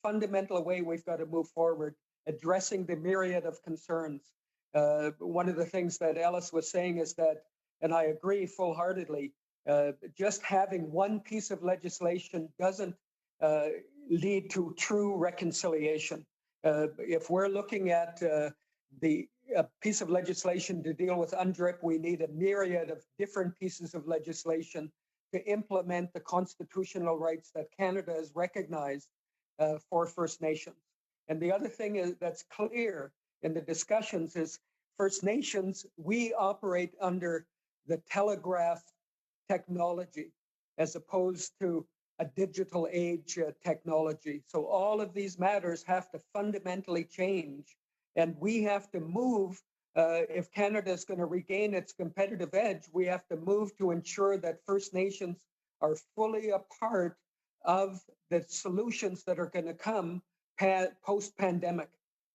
fundamental way we've got to move forward, addressing the myriad of concerns. One of the things that Ellis was saying is that, and I agree full-heartedly, just having one piece of legislation doesn't lead to true reconciliation. If we're looking at the piece of legislation to deal with UNDRIP, we need a myriad of different pieces of legislation to implement the constitutional rights that Canada has recognized for First Nations. And the other thing is, that's clear in the discussions is First Nations, we operate under the telegraph technology as opposed to a digital age technology. So all of these matters have to fundamentally change, and we have to move. If Canada is going to regain its competitive edge, we have to move to ensure that First Nations are fully a part of the solutions that are going to come post-pandemic.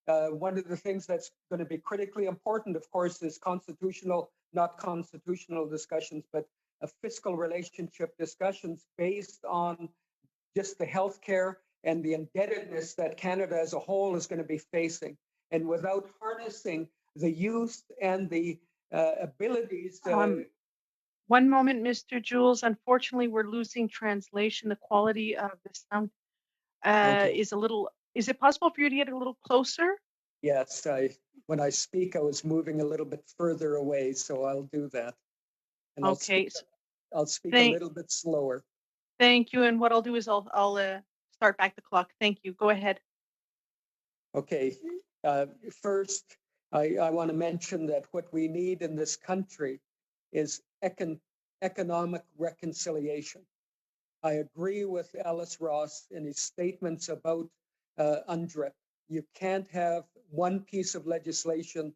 One of the things that's going to be critically important, of course, is constitutional, not constitutional discussions, but a fiscal relationship discussions based on just the healthcare and the indebtedness that Canada as a whole is going to be facing. And without harnessing the youth and the abilities. One moment, Mr. Jules. Unfortunately, we're losing translation. The quality of the sound is a little. Is it possible for you to get a little closer? Yes, when I speak, I was moving a little bit further away, so I'll do that. And Okay. I'll speak a little bit slower. Thank you. And what I'll do is I'll start back the clock. Thank you. Go ahead. Okay. First, I want to mention that what we need in this country is economic reconciliation. I agree with Ellis Ross in his statements about UNDRIP. You can't have one piece of legislation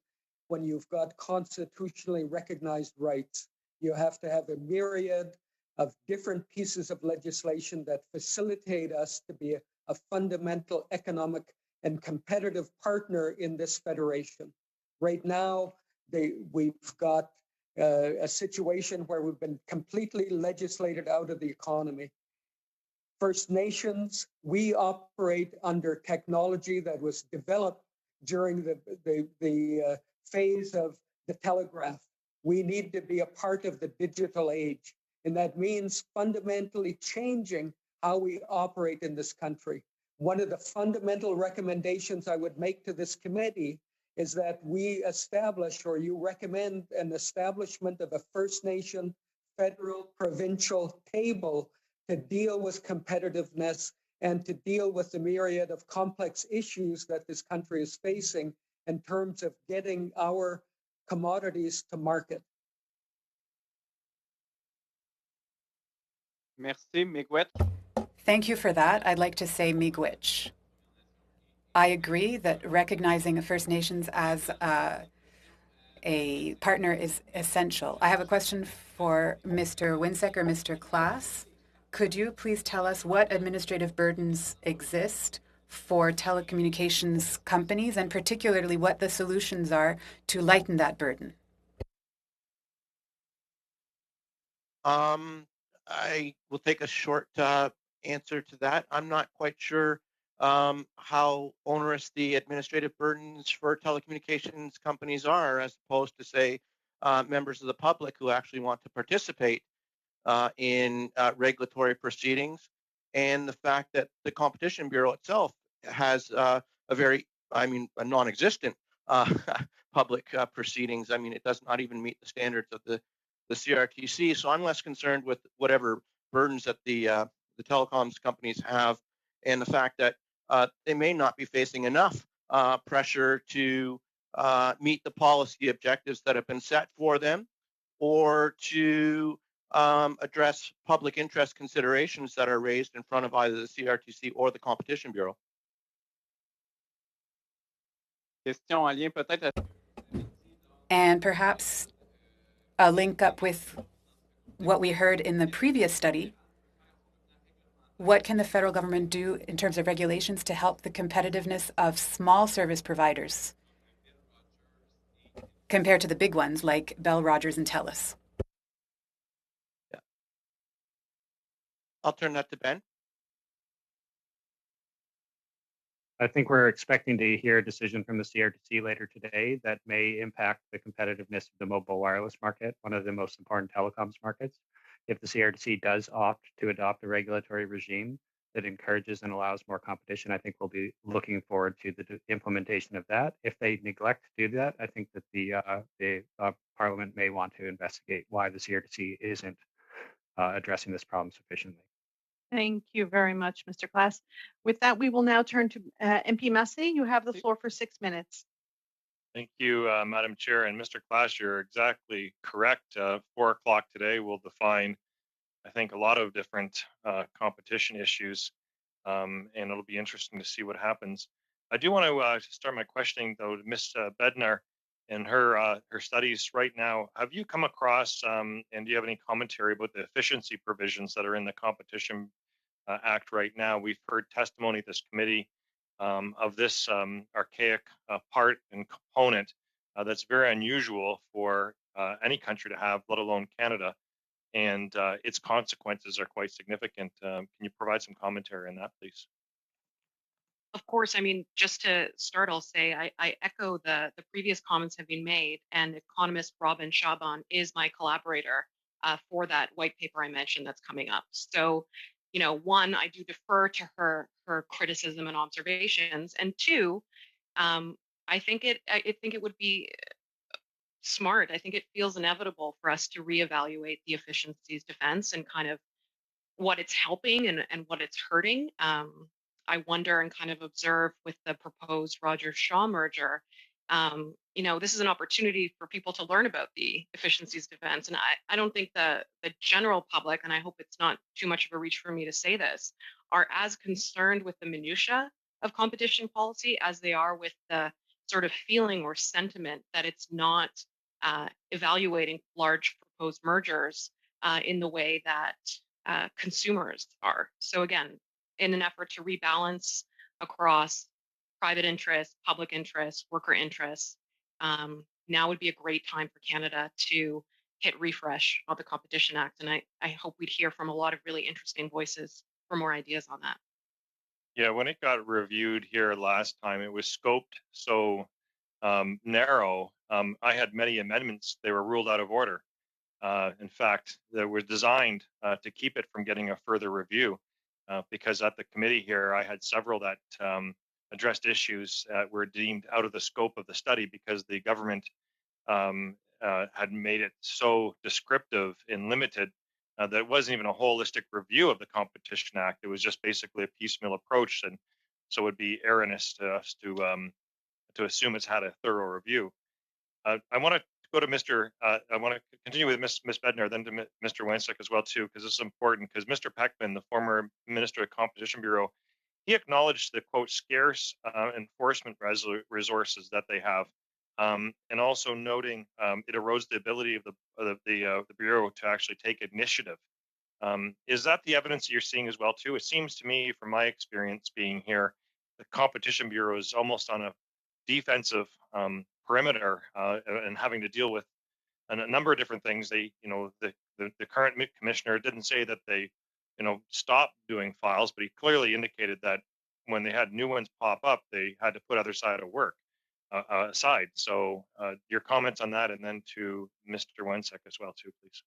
when you've got constitutionally recognized rights. You have to have a myriad of different pieces of legislation that facilitate us to be a fundamental economic and competitive partner in this federation. Right now, we've got a situation where we've been completely legislated out of the economy. First Nations, we operate under technology that was developed during the phase of the telegraph. We need to be a part of the digital age, and that means fundamentally changing how we operate in this country. One of the fundamental recommendations I would make to this committee is that we establish, or you recommend an establishment of a First Nation federal provincial table to deal with competitiveness and to deal with the myriad of complex issues that this country is facing in terms of getting our commodities to market. Merci, Miigwech. Thank you for that. I'd like to say Miigwech. I agree that recognizing First Nations as a partner is essential. I have a question for Mr. Winsek or Mr. Klaas. Could you please tell us what administrative burdens exist for telecommunications companies, and particularly what the solutions are to lighten that burden? I will take a short answer to that. I'm not quite sure how onerous the administrative burdens for telecommunications companies are, as opposed to, say, members of the public who actually want to participate in regulatory proceedings, and the fact that the Competition Bureau itself has a very, I mean, a non-existent public proceedings. I mean, it does not even meet the standards of the CRTC. So I'm less concerned with whatever burdens that the telecoms companies have, and the fact that they may not be facing enough pressure to meet the policy objectives that have been set for them, or to address public interest considerations that are raised in front of either the CRTC or the Competition Bureau. And perhaps a link up with what we heard in the previous study. What can the federal government do in terms of regulations to help the competitiveness of small service providers compared to the big ones like Bell, Rogers, and TELUS? Yeah. I'll turn that to Ben. I think we're expecting to hear a decision from the CRTC later today that may impact the competitiveness of the mobile wireless market, one of the most important telecoms markets. If the CRTC does opt to adopt a regulatory regime that encourages and allows more competition, I think we'll be looking forward to the implementation of that. If they neglect to do that, I think that the Parliament may want to investigate why the CRTC isn't addressing this problem sufficiently. Thank you very much, Mr. Klaas. With that, we will now turn to MP Massey. You have the floor for 6 minutes. Thank you, Madam Chair. And Mr. Klaas, you're exactly correct. 4 o'clock today will define, I think, a lot of different competition issues, and it'll be interesting to see what happens. I do want to start my questioning, though, to Ms. Bednar and her studies right now. Have you come across, and do you have any commentary about the efficiency provisions that are in the Competition Act right now? We've heard testimony at this committee of this archaic part and component that's very unusual for any country to have, let alone Canada, and its consequences are quite significant. Can you provide some commentary on that, please? Of course, I mean, just to start, I'll say I echo the previous comments have been made, and economist Robin Shaban is my collaborator for that white paper I mentioned that's coming up. So, you know, one, I do defer to her criticism and observations, and two, I think it would be smart. I think it feels inevitable for us to reevaluate the efficiencies defense and kind of what it's helping and what it's hurting. I wonder and kind of observe with the proposed Rogers-Shaw merger, you know, this is an opportunity for people to learn about the efficiencies defense. And I don't think the general public, and I hope it's not too much of a reach for me to say this, are as concerned with the minutia of competition policy as they are with the sort of feeling or sentiment that it's not evaluating large proposed mergers in the way that consumers are. So again, in an effort to rebalance across private interests, public interests, worker interests, now would be a great time for Canada to hit refresh on the Competition Act. And I hope we'd hear from a lot of really interesting voices for more ideas on that. Yeah, when it got reviewed here last time, it was scoped so narrow. I had many amendments. They were ruled out of order. In fact, they were designed to keep it from getting a further review, because at the committee here, I had several that addressed issues that were deemed out of the scope of the study because the government had made it so descriptive and limited that it wasn't even a holistic review of the Competition Act. It was just basically a piecemeal approach, and so it would be erroneous to us to assume it's had a thorough review. I want to go to I want to continue with Ms. Bednar, then to Mr. Wensick as well too, because this is important. Because Mr. Peckman, the former Minister of Competition Bureau, he acknowledged the quote scarce enforcement resources that they have, and also noting it erodes the ability of the bureau to actually take initiative. Is that the evidence that you're seeing as well too? It seems to me, from my experience being here, the Competition Bureau is almost on a defensive perimeter and having to deal with a number of different things. They, the current commissioner didn't say that they, stopped doing files, but he clearly indicated that when they had new ones pop up, they had to put other side of work aside. So your comments on that, and then to Mr. Wensek as well, too, please.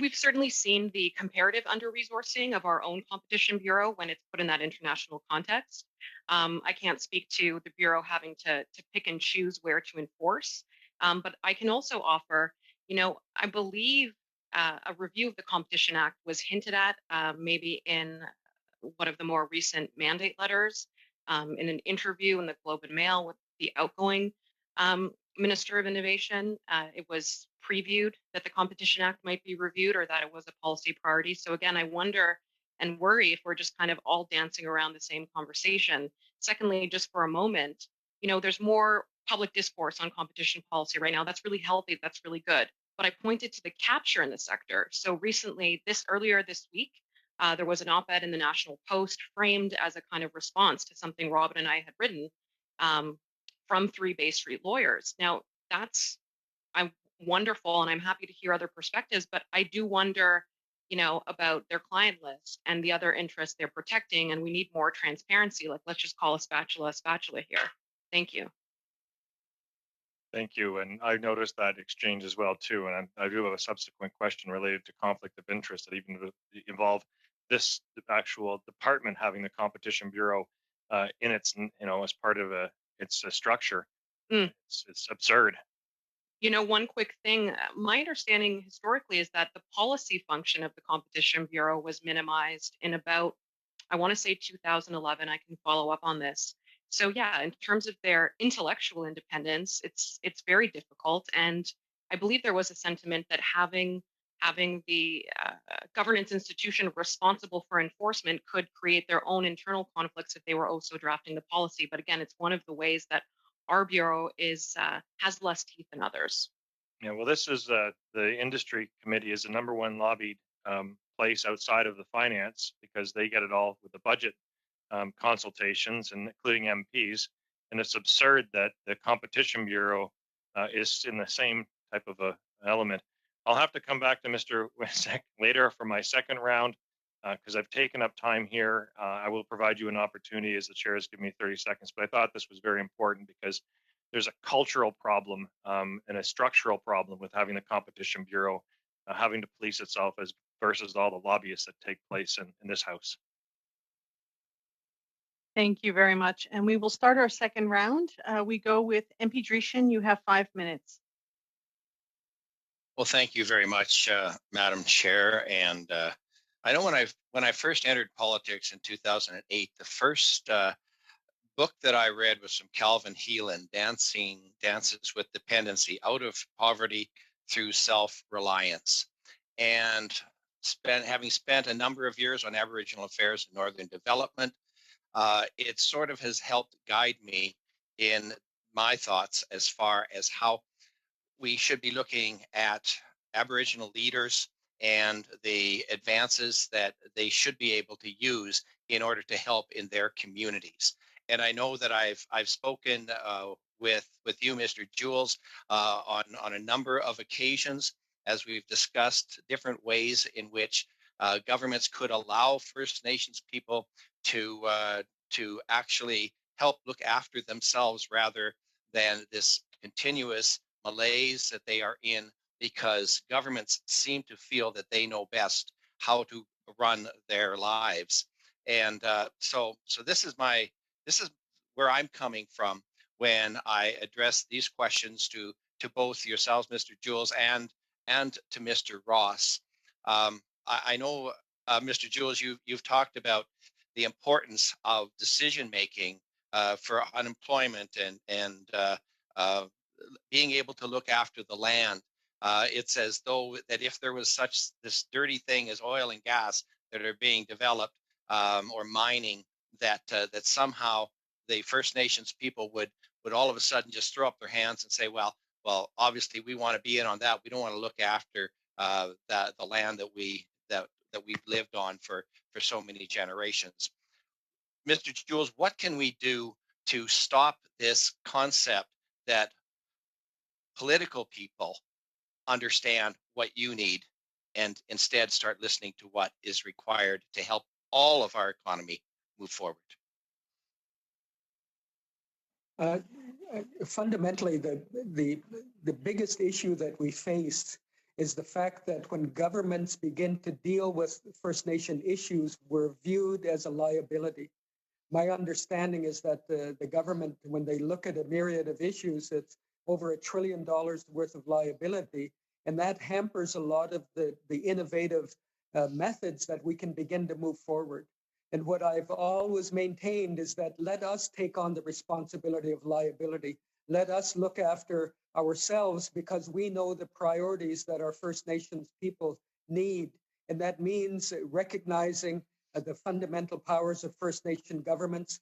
We've certainly seen the comparative under-resourcing of our own competition bureau when it's put in that international context. I can't speak to the bureau having to pick and choose where to enforce, but I can also offer, I believe a review of the Competition Act was hinted at maybe in one of the more recent mandate letters, in an interview in the Globe and Mail with the outgoing Minister of Innovation. It was previewed that the Competition Act might be reviewed or that it was a policy priority. So again, I wonder and worry if we're just kind of all dancing around the same conversation. Secondly, just for a moment, there's more public discourse on competition policy right now. That's really healthy. That's really good. But I pointed to the capture in the sector. So recently, earlier this week, there was an op-ed in the National Post framed as a kind of response to something Robin and I had written from 3 Bay Street lawyers. Now, I'm wonderful, and I'm happy to hear other perspectives, but I do wonder, about their client list and the other interests they're protecting, and we need more transparency. Like, let's just call a spatula here. Thank you. Thank you. And I noticed that exchange as well, too. And I do have a subsequent question related to conflict of interest that even involve this actual department having the Competition Bureau in its, as part of its structure. It's absurd. One quick thing, my understanding historically is that the policy function of the Competition Bureau was minimized in about, I want to say 2011. I can follow up on this. So yeah, in terms of their intellectual independence, it's very difficult. And I believe there was a sentiment that having the governance institution responsible for enforcement could create their own internal conflicts if they were also drafting the policy. But again, it's one of the ways that our bureau has less teeth than others. Yeah, well, this is the industry committee is the number one lobbied place outside of the finance, because they get it all with the budget consultations, and including MPs. And it's absurd that the Competition Bureau is in the same type of a element. I'll have to come back to Mr. Wensek later for my second round, because I've taken up time here. I will provide you an opportunity, as the chair has given me 30 seconds, but I thought this was very important because there's a cultural problem and a structural problem with having the Competition Bureau having to police itself versus all the lobbyists that take place in this House. Thank you very much. And we will start our second round. We go with MP Dreeshen. You have 5 minutes. Well, thank you very much, Madam Chair. And I know when I first entered politics in 2008, the first book that I read was from Calvin Heelan, Dances with Dependency, Out of Poverty Through Self-Reliance. And having spent a number of years on Aboriginal affairs and Northern development, it sort of has helped guide me in my thoughts as far as how we should be looking at Aboriginal leaders and the advances that they should be able to use in order to help in their communities. And I know that I've spoken with you, Mr. Jules, on a number of occasions, as we've discussed different ways in which governments could allow First Nations people to actually help look after themselves rather than this continuous malaise that they are in, because governments seem to feel that they know best how to run their lives. And so this is where I'm coming from when I address these questions to both yourselves, Mr. Jules, and to Mr. Ross. I know, Mr. Jules, you've talked about the importance of decision making for unemployment and being able to look after the land. It's as though that if there was this dirty thing as oil and gas that are being developed or mining, that somehow the First Nations people would all of a sudden just throw up their hands and say, well, obviously we want to be in on that. We don't want to look after the land that we've lived on for so many generations. Mr. Jules, what can we do to stop this concept that political people understand what you need and instead start listening to what is required to help all of our economy move forward? Fundamentally, the biggest issue that we face is the fact that when governments begin to deal with First Nation issues, we're viewed as a liability. My understanding is that the government, when they look at a myriad of issues, it's over $1 trillion worth of liability, and that hampers a lot of the innovative methods that we can begin to move forward. And what I've always maintained is that let us take on the responsibility of liability. Let us look after ourselves because we know the priorities that our First Nations people need. And that means recognizing the fundamental powers of First Nation governments,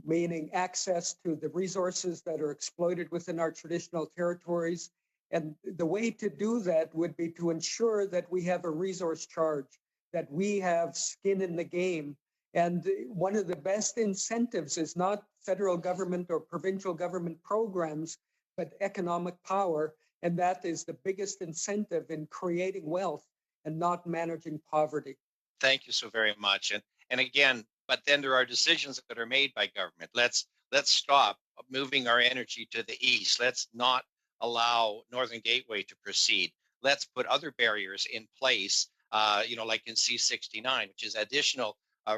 meaning access to the resources that are exploited within our traditional territories. And the way to do that would be to ensure that we have a resource charge, that we have skin in the game. And one of the best incentives is not federal government or provincial government programs, but economic power. And that is the biggest incentive in creating wealth and not managing poverty. Thank you so very much. And again, but then there are decisions that are made by government. Let's stop moving our energy to the east. Let's not allow Northern Gateway to proceed. Let's put other barriers in place, like in C69, which is additional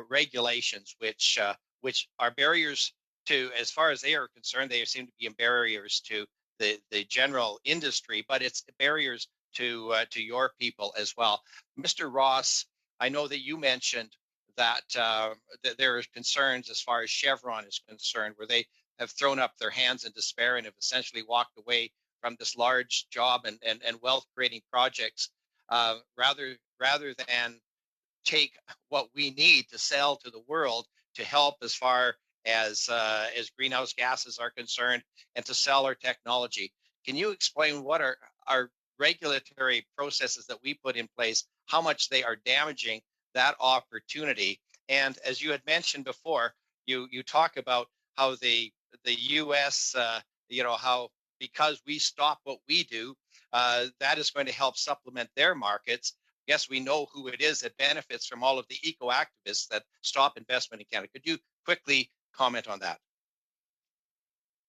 regulations, which are barriers to, as far as they are concerned, they seem to be barriers to the general industry, but it's barriers to your people as well. Mr. Ross, I know that you mentioned that, that there are concerns as far as Chevron is concerned, where they have thrown up their hands in despair and have essentially walked away from this large job and wealth creating projects, rather than take what we need to sell to the world to help as far as greenhouse gases are concerned and to sell our technology. Can you explain what are our regulatory processes that we put in place, how much they are damaging that opportunity? And as you had mentioned before, you talk about how the U.S., how because we stop what we do, that is going to help supplement their markets. Yes, we know who it is that benefits from all of the eco-activists that stop investment in Canada. Could you quickly comment on that?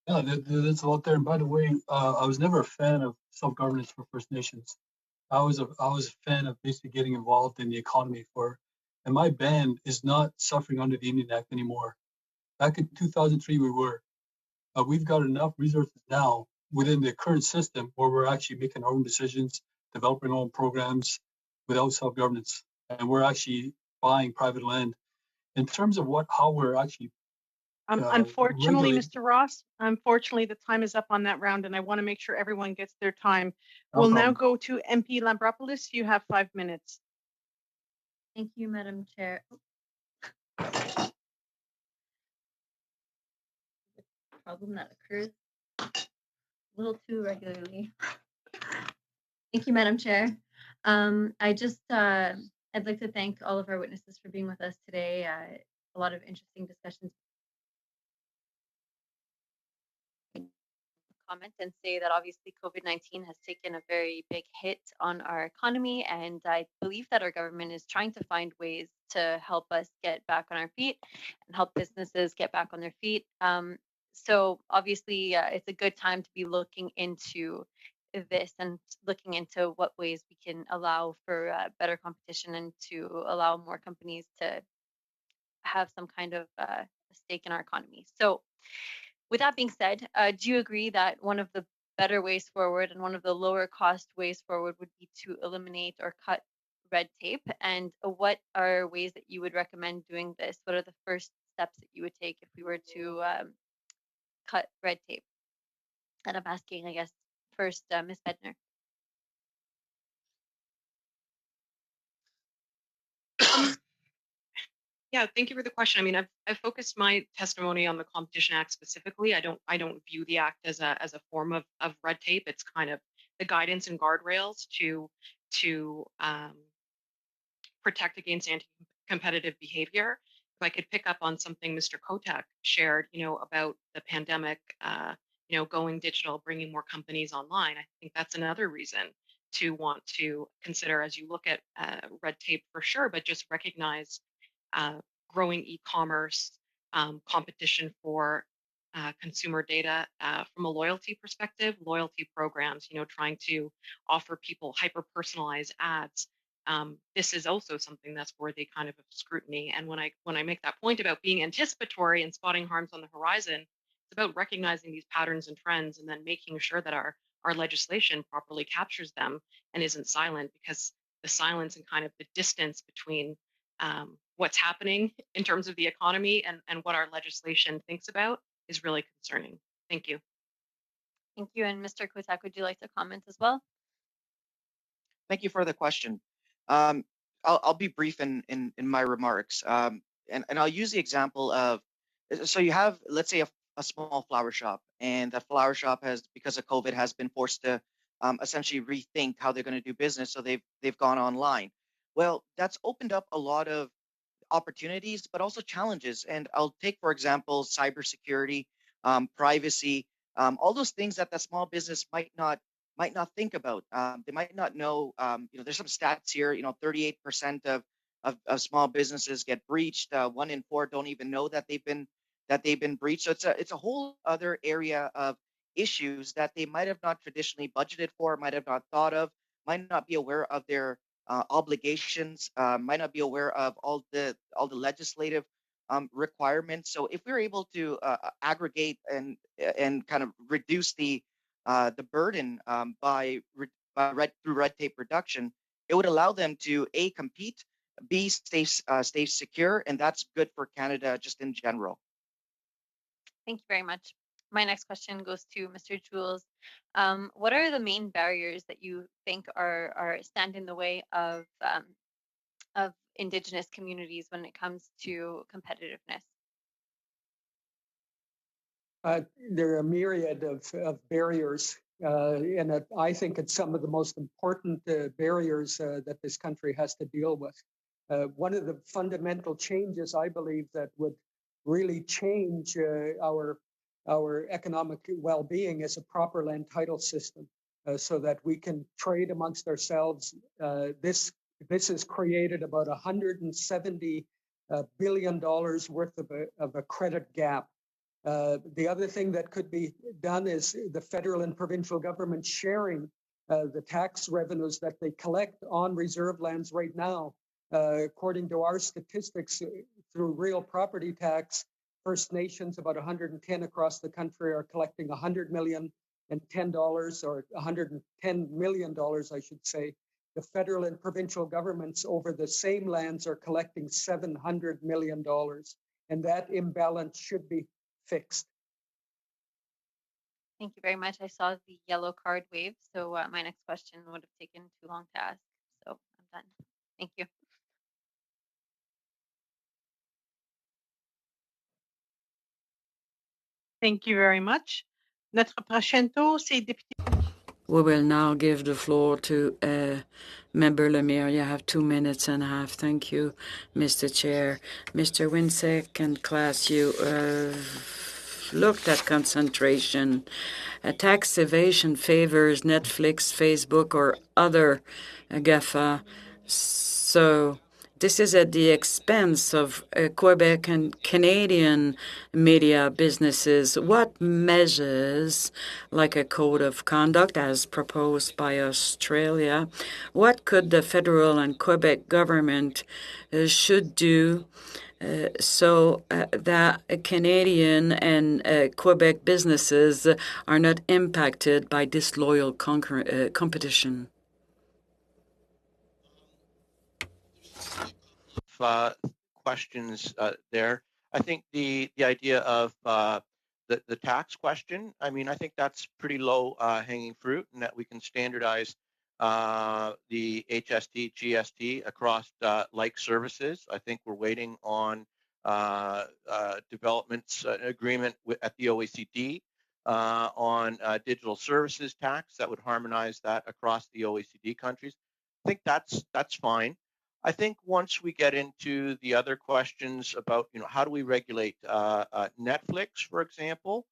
Yeah, there's a lot there. And by the way, I was never a fan of self-governance for First Nations. I was a fan of basically getting involved in the economy and my band is not suffering under the Indian Act anymore. Back in 2003, we were. We've got enough resources now within the current system where we're actually making our own decisions, developing our own programs without self-governance, and we're actually buying private land. In terms of how we're actually unfortunately, Mr. Ross, unfortunately, the time is up on that round, and I want to make sure everyone gets their time. We'll now go to MP Lambropoulos. You have 5 minutes. Thank you, Madam Chair. Problem that occurs a little too regularly. Thank you, Madam Chair. I'd like to thank all of our witnesses for being with us today. A lot of interesting discussions. Comment and say that obviously COVID-19 has taken a very big hit on our economy, and I believe that our government is trying to find ways to help us get back on our feet and help businesses get back on their feet. So obviously, it's a good time to be looking into this and looking into what ways we can allow for better competition and to allow more companies to have some kind of stake in our economy. So with that being said, do you agree that one of the better ways forward and one of the lower cost ways forward would be to eliminate or cut red tape? And what are ways that you would recommend doing this? What are the first steps that you would take if we were to cut red tape? And I'm asking, I guess, first, Ms. Bednar. Yeah, thank you for the question. I mean, I've focused my testimony on the Competition Act specifically. I don't view the act as a form of red tape. It's kind of the guidance and guardrails to protect against anti-competitive behavior. If I could pick up on something Mr. Kotak shared, about the pandemic, going digital, bringing more companies online. I think that's another reason to want to consider as you look at red tape for sure, but just recognize growing e-commerce, competition for consumer data from a loyalty perspective, loyalty programs, trying to offer people hyper-personalized ads. This is also something that's worthy kind of scrutiny. And when I make that point about being anticipatory and spotting harms on the horizon, it's about recognizing these patterns and trends and then making sure that our legislation properly captures them and isn't silent, because the silence and kind of the distance between what's happening in terms of the economy and what our legislation thinks about is really concerning. Thank you. Thank you. And Mr. Kotak, would you like to comment as well? Thank you for the question. I'll be brief in my remarks, and I'll use the example of, so you have, let's say, a small flower shop, and that flower shop has, because of COVID, has been forced to essentially rethink how they're going to do business, so they've gone online. Well, that's opened up a lot of opportunities, but also challenges. And I'll take, for example, cybersecurity, privacy, all those things that the small business might not think about. They might not know. There's some stats here. 38% of small businesses get breached. 1 in 4 don't even know that they've been breached. So it's a whole other area of issues that they might have not traditionally budgeted for, might have not thought of, might not be aware of their obligations, might not be aware of all the legislative requirements. So if we're able to aggregate and kind of reduce the burden through red tape reduction, it would allow them to A, compete, B, stay secure, and that's good for Canada just in general. Thank you very much. My next question goes to Mr. Jules. What are the main barriers that you think are stand in the way of Indigenous communities when it comes to competitiveness? There are a myriad of barriers, and I think it's some of the most important barriers that this country has to deal with. One of the fundamental changes, I believe, that would really change our economic well-being is a proper land title system, so that we can trade amongst ourselves. This has created about $170 billion worth of a credit gap. The other thing that could be done is the federal and provincial government sharing the tax revenues that they collect on reserve lands right now. According to our statistics, through real property tax, First Nations, about 110 across the country, are collecting $100 million and $10, or $110 million, I should say. The federal and provincial governments over the same lands are collecting $700 million. And that imbalance should be fixed. Thank you very much. I saw the yellow card wave, so my next question would have taken too long to ask. So I'm done. Thank you. Thank you very much. Notre prochain tour, c'est député. We will now give the floor to Member Lemire. You have 2 minutes and a half. Thank you, Mr. Chair. Mr. Winsek and class, you looked at concentration. Tax evasion favors Netflix, Facebook, or other GAFA. So this is at the expense of Quebec and Canadian media businesses. What measures, like a code of conduct as proposed by Australia, what could the federal and Quebec government should do so that Canadian and Quebec businesses are not impacted by disloyal competition? Questions there. I think the idea of the tax question, I mean, I think that's pretty low hanging fruit, and that we can standardize the HST, GST across like services. I think we're waiting on developments agreement at the OECD on digital services tax that would harmonize that across the OECD countries. I think that's fine. I think once we get into the other questions about, how do we regulate Netflix, for example,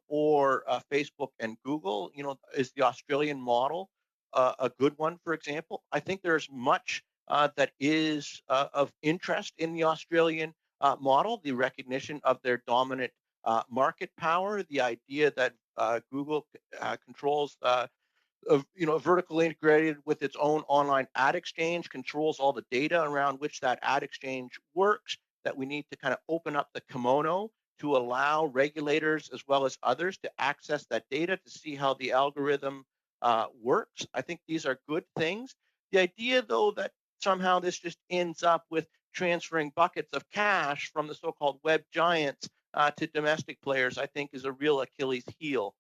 or Facebook and Google, is the Australian model a good one, for example. I think there's much that is of interest in the Australian model, the recognition of their dominant market power, the idea that Google controls vertically integrated with its own online ad exchange, controls all the data around which that ad exchange works, that we need to kind of open up the kimono to allow regulators as well as others to access that data to see how the algorithm works. I think these are good things. The idea, though, that somehow this just ends up with transferring buckets of cash from the so-called web giants to domestic players, I think is a real Achilles heel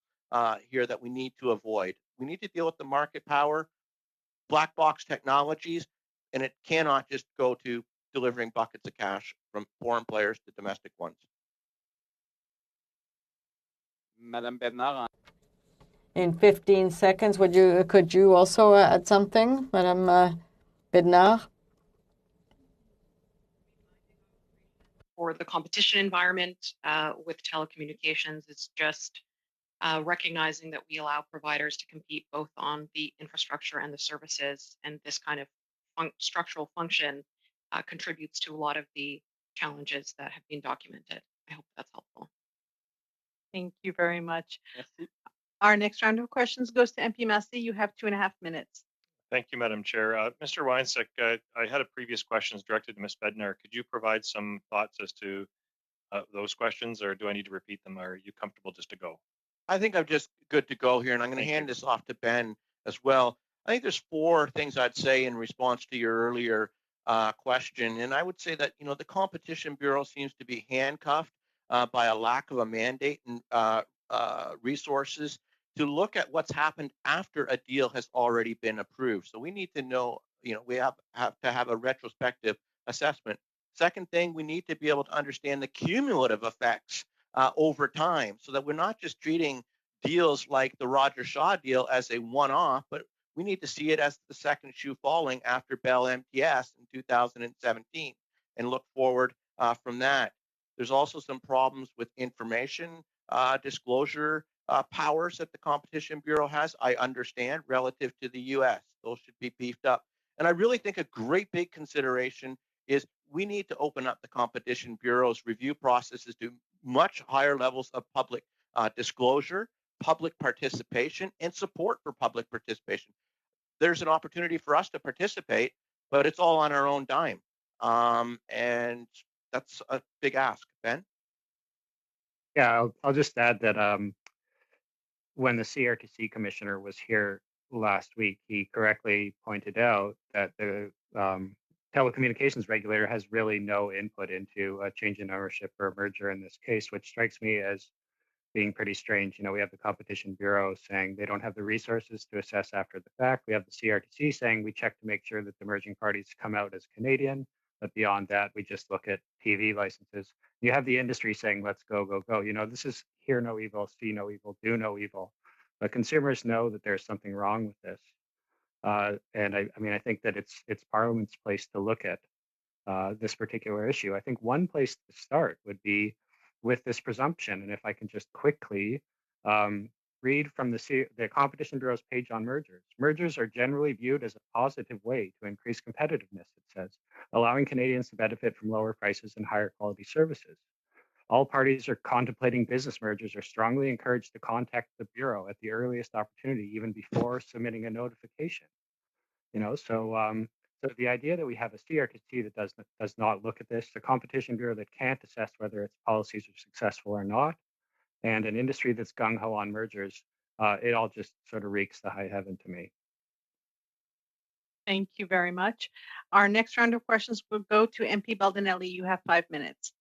here that we need to avoid. We need to deal with the market power, black box technologies, and it cannot just go to delivering buckets of cash from foreign players to domestic ones. Madame Bernard. In 15 seconds, could you also add something, Madame Bednar? For the competition environment with telecommunications, it's just recognizing that we allow providers to compete both on the infrastructure and the services, and this kind of structural function contributes to a lot of the challenges that have been documented. I hope that's helpful. Thank you very much. Merci. Our next round of questions goes to MP Massey. You have 2.5 minutes. Thank you, Madam Chair. Mr. Weinsick, I had a previous questions directed to Ms. Bednar. Could you provide some thoughts as to those questions, or do I need to repeat them? Or are you comfortable just to go? I think I'm just good to go here, and I'm going to hand this off to Ben as well. I think there's 4 things I'd say in response to your earlier question, and I would say that the Competition Bureau seems to be handcuffed by a lack of a mandate and resources to look at what's happened after a deal has already been approved. So we need to know, we have to have a retrospective assessment. Second thing, we need to be able to understand the cumulative effects over time, so that we're not just treating deals like the Roger Shaw deal as a one-off, but we need to see it as the second shoe falling after Bell MTS in 2017 and look forward from that. There's also some problems with information disclosure powers that the Competition Bureau has, I understand, relative to the US. Those should be beefed up. And I really think a great big consideration is we need to open up the Competition Bureau's review processes to much higher levels of public disclosure, public participation, and support for public participation. There's an opportunity for us to participate, but it's all on our own dime. And that's a big ask. Ben? Yeah, I'll just add that when the CRTC commissioner was here last week, he correctly pointed out that the telecommunications regulator has really no input into a change in ownership or a merger in this case, which strikes me as being pretty strange. We have the Competition Bureau saying they don't have the resources to assess after the fact. We have the CRTC saying we check to make sure that the merging parties come out as Canadian, but beyond that, we just look at TV licenses. You have the industry saying, let's go, go, go. This is hear no evil, see no evil, do no evil. But consumers know that there's something wrong with this. And I think that it's Parliament's place to look at this particular issue. I think one place to start would be with this presumption. And if I can just quickly read from the Competition Bureau's page on mergers. Mergers are generally viewed as a positive way to increase competitiveness, it says, allowing Canadians to benefit from lower prices and higher quality services. All parties are contemplating business mergers are strongly encouraged to contact the Bureau at the earliest opportunity, even before submitting a notification. So the idea that we have a CRTC that does not look at this, the Competition Bureau that can't assess whether its policies are successful or not, and an industry that's gung-ho on mergers, it all just sort of reeks to high heaven to me. Thank you very much. Our next round of questions will go to MP Baldinelli. You have 5 minutes.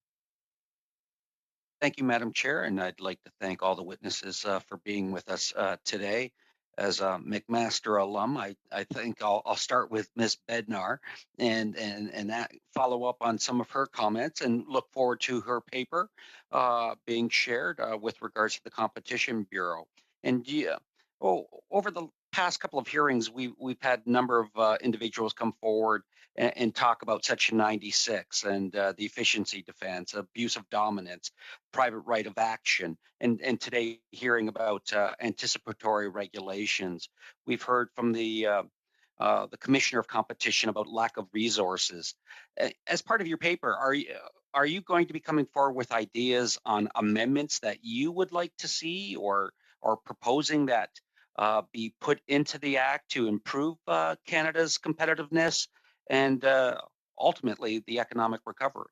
Thank you, Madam Chair, and I'd like to thank all the witnesses for being with us today. As a McMaster alum, I think I'll start with Ms. Bednar and follow up on some of her comments and look forward to her paper being shared with regards to the Competition Bureau. And over the past couple of hearings, we've had a number of individuals come forward and talk about Section 96 and the efficiency defense, abuse of dominance, private right of action, and today hearing about anticipatory regulations. We've heard from the Commissioner of Competition about lack of resources. As part of your paper, are you going to be coming forward with ideas on amendments that you would like to see, or proposing that be put into the act to improve Canada's competitiveness and ultimately the economic recovery?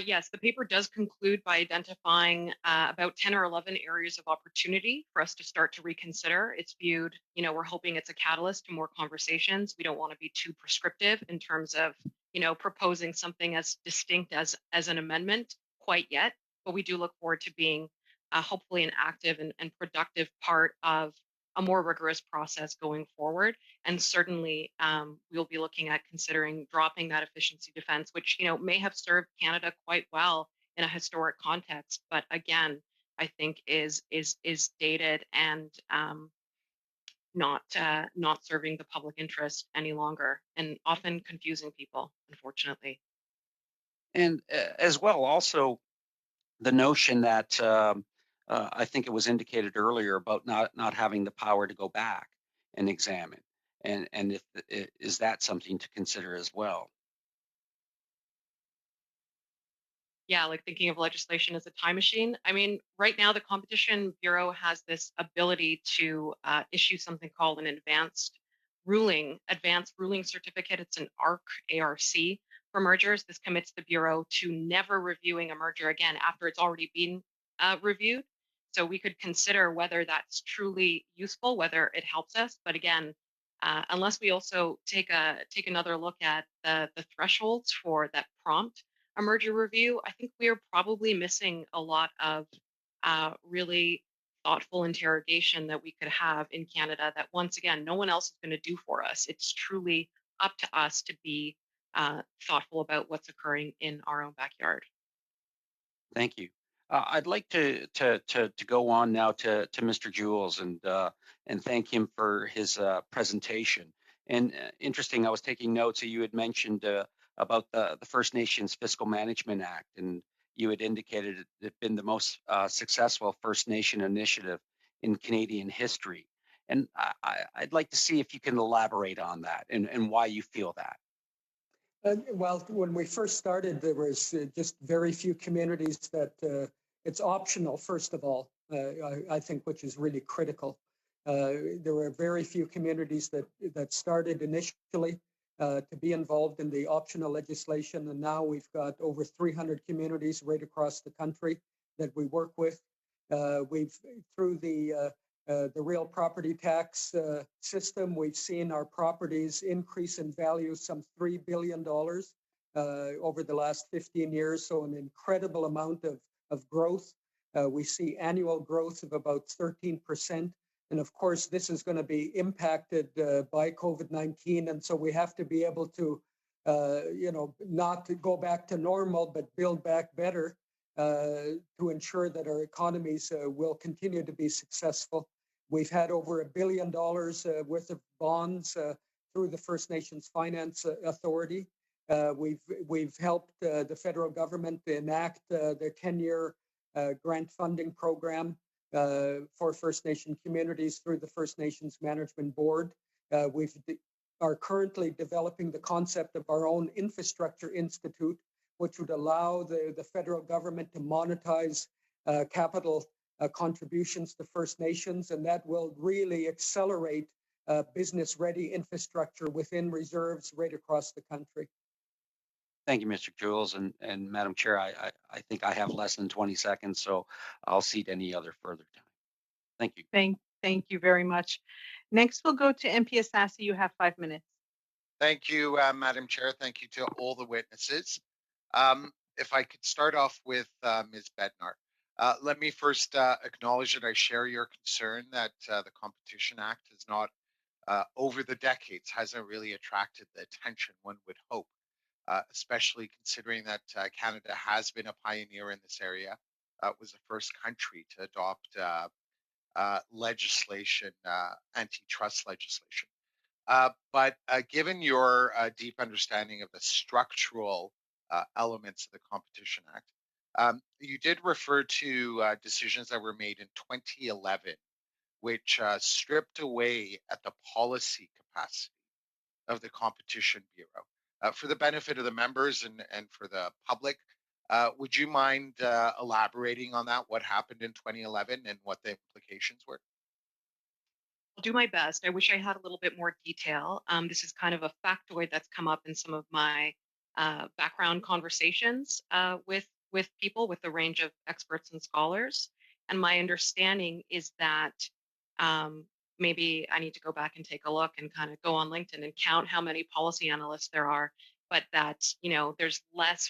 Yes, the paper does conclude by identifying about 10 or 11 areas of opportunity for us to start to reconsider. It's viewed, we're hoping it's a catalyst to more conversations. We don't want to be too prescriptive in terms of, proposing something as distinct as an amendment quite yet, but we do look forward to being hopefully an active and productive part of a more rigorous process going forward. And certainly, we'll be looking at considering dropping that efficiency defense, which may have served Canada quite well in a historic context, but again, I think is dated and not serving the public interest any longer, and often confusing people, unfortunately. And as well, also the notion that I think it was indicated earlier about not having the power to go back and examine, and is that something to consider as well? Yeah, like thinking of legislation as a time machine. I mean, right now the Competition Bureau has this ability to issue something called an advanced ruling certificate. It's an ARC for mergers. This commits the Bureau to never reviewing a merger again after it's already been reviewed. So we could consider whether that's truly useful, whether it helps us. But again, unless we also take another look at the thresholds for that prompt a merger review, I think we are probably missing a lot of really thoughtful interrogation that we could have in Canada that, once again, no one else is going to do for us. It's truly up to us to be thoughtful about what's occurring in our own backyard. Thank you. I'd like to go on now to Mr. Jules and thank him for his presentation. And interesting, I was taking notes. So you had mentioned about the First Nations Fiscal Management Act, and you had indicated it had been the most successful First Nation initiative in Canadian history. And I'd like to see if you can elaborate on that and why you feel that. Well, when we first started, there was just very few communities that it's optional, first of all, I think, which is really critical. There were very few communities that started initially to be involved in the optional legislation, and now we've got over 300 communities right across the country that we work with. We've, through the real property tax system, we've seen our properties increase in value some $3 billion over the last 15 years. So an incredible amount of growth. We see annual growth of about 13%. And of course, this is going to be impacted by COVID-19. And so we have to be able to, not to go back to normal, but build back better to ensure that our economies will continue to be successful. We've had over $1 billion worth of bonds through the First Nations Finance Authority. We've helped the federal government enact the 10-year grant funding program for First Nation communities through the First Nations Management Board. We are currently developing the concept of our own infrastructure institute, which would allow the federal government to monetize capital contributions to First Nations, and that will really accelerate business-ready infrastructure within reserves right across the country. Thank you, Mr. Jules. And Madam Chair, I think I have less than 20 seconds, so I'll cede any other further time. Thank you. Thank you very much. Next, we'll go to MP Assassi. You have 5 minutes. Thank you, Madam Chair. Thank you to all the witnesses. If I could start off with Ms. Bednar. Let me first acknowledge that I share your concern that the Competition Act has not, over the decades, hasn't really attracted the attention one would hope, especially considering that Canada has been a pioneer in this area. It was the first country to adopt legislation, antitrust legislation. But given your deep understanding of the structural elements of the Competition Act, you did refer to decisions that were made in 2011, which stripped away at the policy capacity of the Competition Bureau. For the benefit of the members and for the public, would you mind elaborating on that, what happened in 2011 and what the implications were? I'll do my best. I wish I had a little bit more detail. This is kind of a factoid that's come up in some of my background conversations with people, with a range of experts and scholars. And my understanding is that maybe I need to go back and take a look and kind of go on LinkedIn and count how many policy analysts there are, but that there's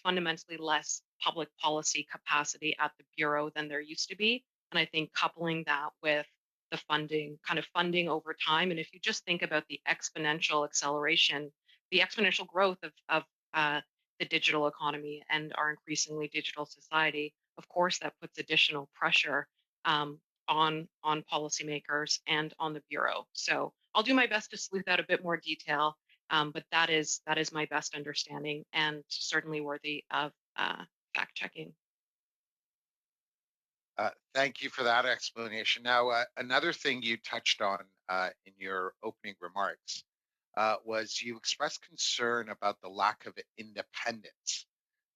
fundamentally less public policy capacity at the Bureau than there used to be. And I think coupling that with the funding over time. And if you just think about the exponential acceleration, the exponential growth of the digital economy and our increasingly digital society, of course, that puts additional pressure on policymakers and on the Bureau. So I'll do my best to sleuth out a bit more detail, but that is my best understanding and certainly worthy of fact checking. Thank you for that explanation. Now, another thing you touched on in your opening remarks was you expressed concern about the lack of independence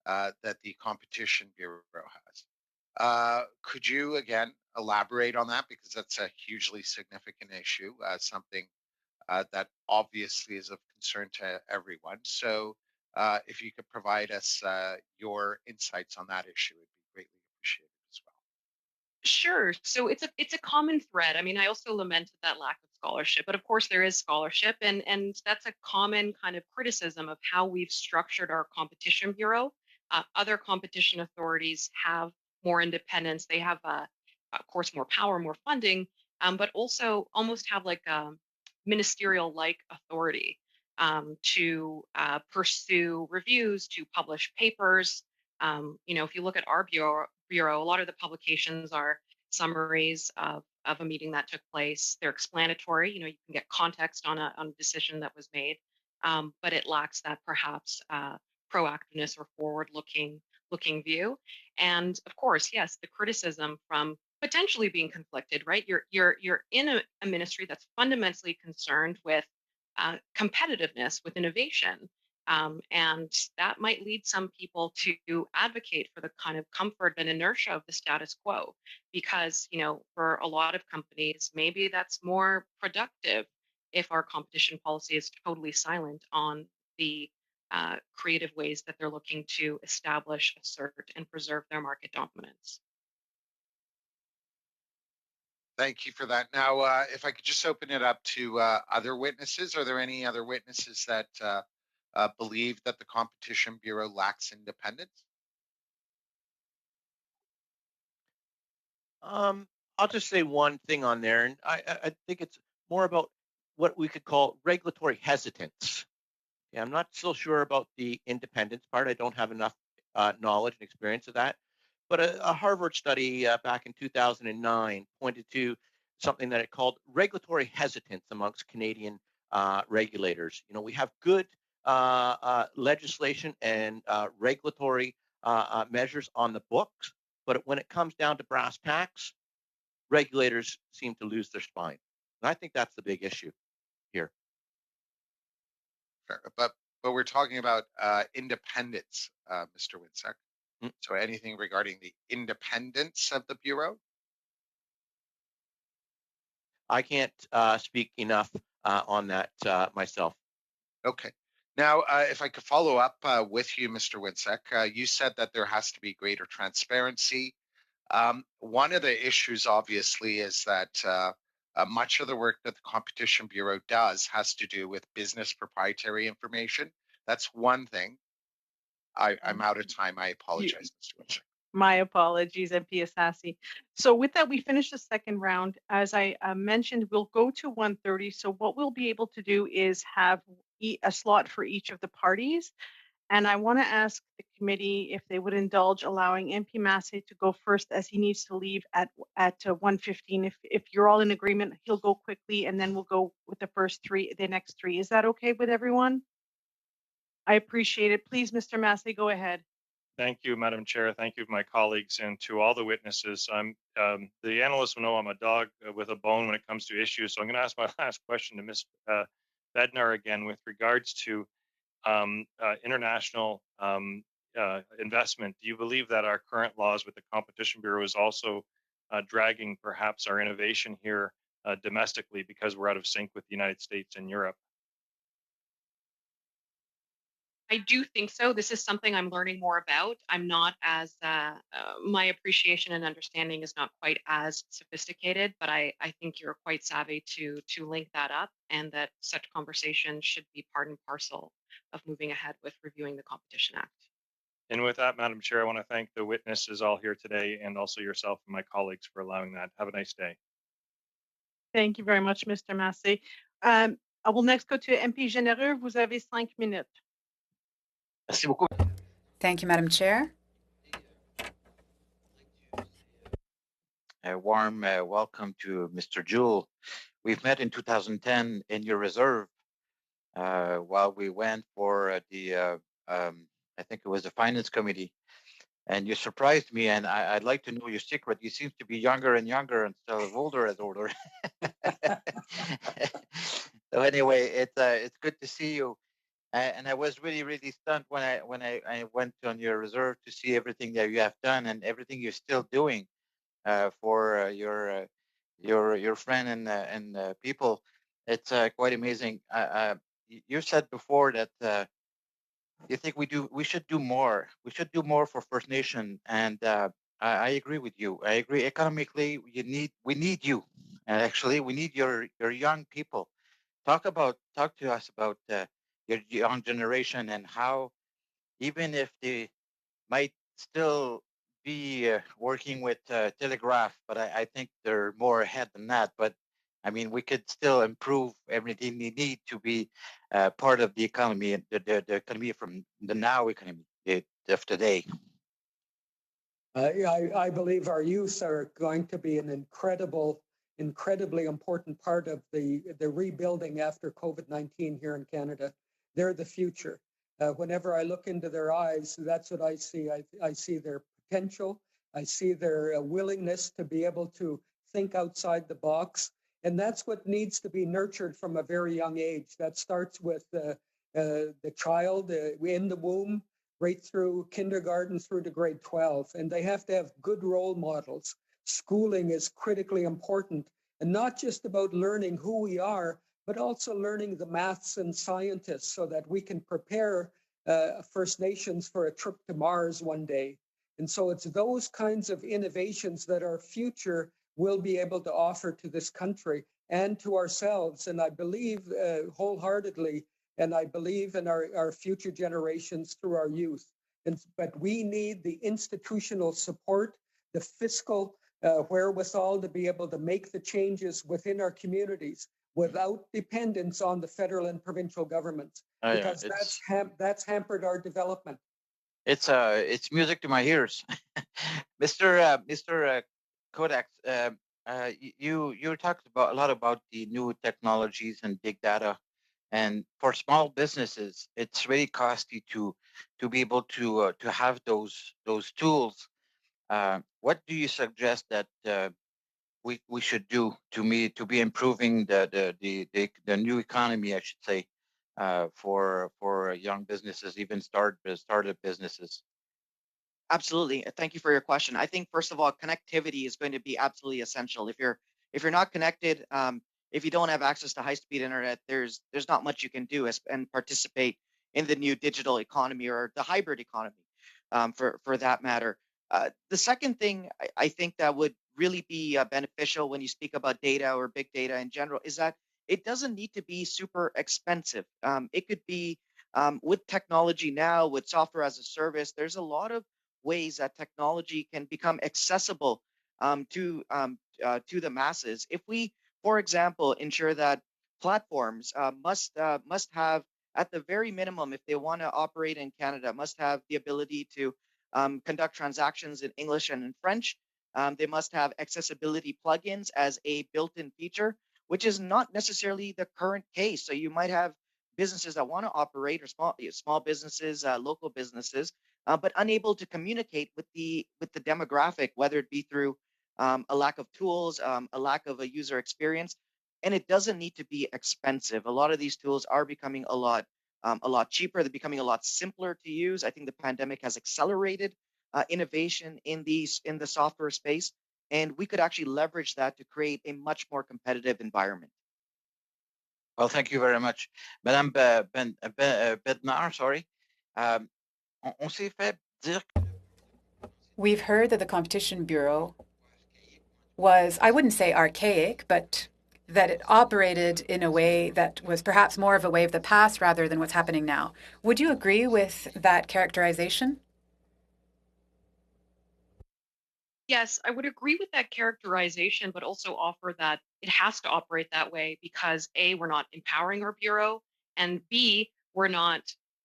that the Competition Bureau has. Could you again elaborate on that, because that's a hugely significant issue, something that obviously is of concern to everyone. So if you could provide us your insights on that issue, it'd be greatly appreciated as well. Sure. So it's a common thread. I mean, I also lamented that lack of scholarship, but of course there is scholarship, and that's a common kind of criticism of how we've structured our Competition Bureau. Other competition authorities have more independence. They have, of course, more power, more funding, but also almost have like a ministerial-like authority to pursue reviews, to publish papers. If you look at our bureau, a lot of the publications are summaries of a meeting that took place. They're explanatory. You can get context on a decision that was made, but it lacks that perhaps proactiveness or forward-looking view. And of course, yes, the criticism from potentially being conflicted, right? You're in a ministry that's fundamentally concerned with competitiveness, with innovation. And that might lead some people to advocate for the kind of comfort and inertia of the status quo, because, for a lot of companies, maybe that's more productive if our competition policy is totally silent on the creative ways that they're looking to establish, assert, and preserve their market dominance. Thank you for that. Now, if I could just open it up to other witnesses, are there any other witnesses that believe that the Competition Bureau lacks independence? I'll just say one thing on there, and I think it's more about what we could call regulatory hesitance. Yeah, I'm not so sure about the independence part. I don't have enough knowledge and experience of that. But a Harvard study back in 2009 pointed to something that it called regulatory hesitance amongst Canadian regulators. We have good legislation and regulatory measures on the books, but when it comes down to brass tacks, regulators seem to lose their spine. And I think that's the big issue here. Fair. But we're talking about independence, Mr. Winsek. So anything regarding the independence of the Bureau? I can't speak enough on that myself. Okay. Now, if I could follow up with you, Mr. Winsek, you said that there has to be greater transparency. One of the issues, obviously, is that much of the work that the Competition Bureau does has to do with business proprietary information. That's one thing. I'm out of time. I apologize, Mr. Winsek. My apologies, MP Assassi. So with that, we finished the second round. As I mentioned, we'll go to 1:30. So what we'll be able to do is have a slot for each of the parties. And I want to ask the committee if they would indulge allowing MP Massey to go first, as he needs to leave at 1:15. If you're all in agreement, he'll go quickly, and then we'll go with the next three. Is that okay with everyone? I appreciate it. Please, Mr. Massey, go ahead. Thank you, Madam Chair. Thank you, my colleagues, and to all the witnesses. The analysts will know I'm a dog with a bone when it comes to issues, so I'm going to ask my last question to Ms. Bednar again with regards to international investment. Do you believe that our current laws with the Competition Bureau is also dragging perhaps our innovation here domestically because we're out of sync with the United States and Europe? I do think so. This is something I'm learning more about. I'm not as, my appreciation and understanding is not quite as sophisticated, but I think you're quite savvy to link that up, and that such conversations should be part and parcel of moving ahead with reviewing the Competition Act. And with that, Madam Chair, I want to thank the witnesses all here today and also yourself and my colleagues for allowing that. Have a nice day. Thank you very much, Mr. Massey. I will next go to MP Généreux. Vous avez 5 minutes. Merci beaucoup. Thank you, Madam Chair. A warm welcome to Mr. Jewell. We've met in 2010 in your reserve while we went for I think it was the Finance Committee, and you surprised me, and I'd like to know your secret. You seem to be younger and younger instead of older as older. So anyway, it's good to see you. And I was really stunned when I went on your reserve to see everything that you have done and everything you're still doing for your friend and people. It's quite amazing. You said before that you think we should do more. We should do more for First Nation, and I agree with you. I agree. Economically, we need you. And actually, we need your young people. Talk to us about your young generation and how, even if they might still be working with telegraph, but I think they're more ahead than that. But I mean, we could still improve everything they need to be part of the economy, the economy from the now economy of today. I believe our youth are going to be an incredibly important part of the rebuilding after COVID-19 here in Canada. They're the future. Whenever I look into their eyes, that's what I see. I see their potential. I see their willingness to be able to think outside the box. And that's what needs to be nurtured from a very young age. That starts with the child in the womb, right through kindergarten through to grade 12. And they have to have good role models. Schooling is critically important, and not just about learning who we are, but also learning the maths and scientists so that we can prepare First Nations for a trip to Mars one day. And so it's those kinds of innovations that our future will be able to offer to this country and to ourselves. And I believe wholeheartedly, and I believe in our future generations through our youth. But we need the institutional support, the fiscal wherewithal to be able to make the changes within our communities without dependence on the federal and provincial governments, because that's hampered our development. It's music to my ears. Mr. Kodak, you talked about a lot about the new technologies and big data. And for small businesses, it's really costly to be able to have those tools. What do you suggest that we should do to be improving the new economy, I should say, for young businesses, even startup businesses? Absolutely. Thank you for your question. I think first of all, connectivity is going to be absolutely essential. If you're not connected, if you don't have access to high-speed internet, there's not much you can do and participate in the new digital economy or the hybrid economy, for that matter. The second thing I think that would really be beneficial when you speak about data or big data in general is that it doesn't need to be super expensive. It could be with technology now, with software as a service. There's a lot of ways that technology can become accessible to the masses. If we, for example, ensure that platforms must have at the very minimum, if they want to operate in Canada, must have the ability to conduct transactions in English and in French. They must have accessibility plugins as a built-in feature, which is not necessarily the current case. So you might have businesses that want to operate, or small businesses, local businesses, but unable to communicate with the demographic, whether it be through a lack of tools, a lack of a user experience. And it doesn't need to be expensive. A lot of these tools are becoming a lot cheaper. They're becoming a lot simpler to use. I think the pandemic has accelerated innovation in the software space, and we could actually leverage that to create a much more competitive environment. Well, thank you very much. Madame Bednar, sorry. On s'est fait dire. We've heard that the Competition Bureau was, I wouldn't say archaic, but that it operated in a way that was perhaps more of a way of the past rather than what's happening now. Would you agree with that characterization? Yes, I would agree with that characterization, but also offer that it has to operate that way because A, we're not empowering our bureau, and B, we're not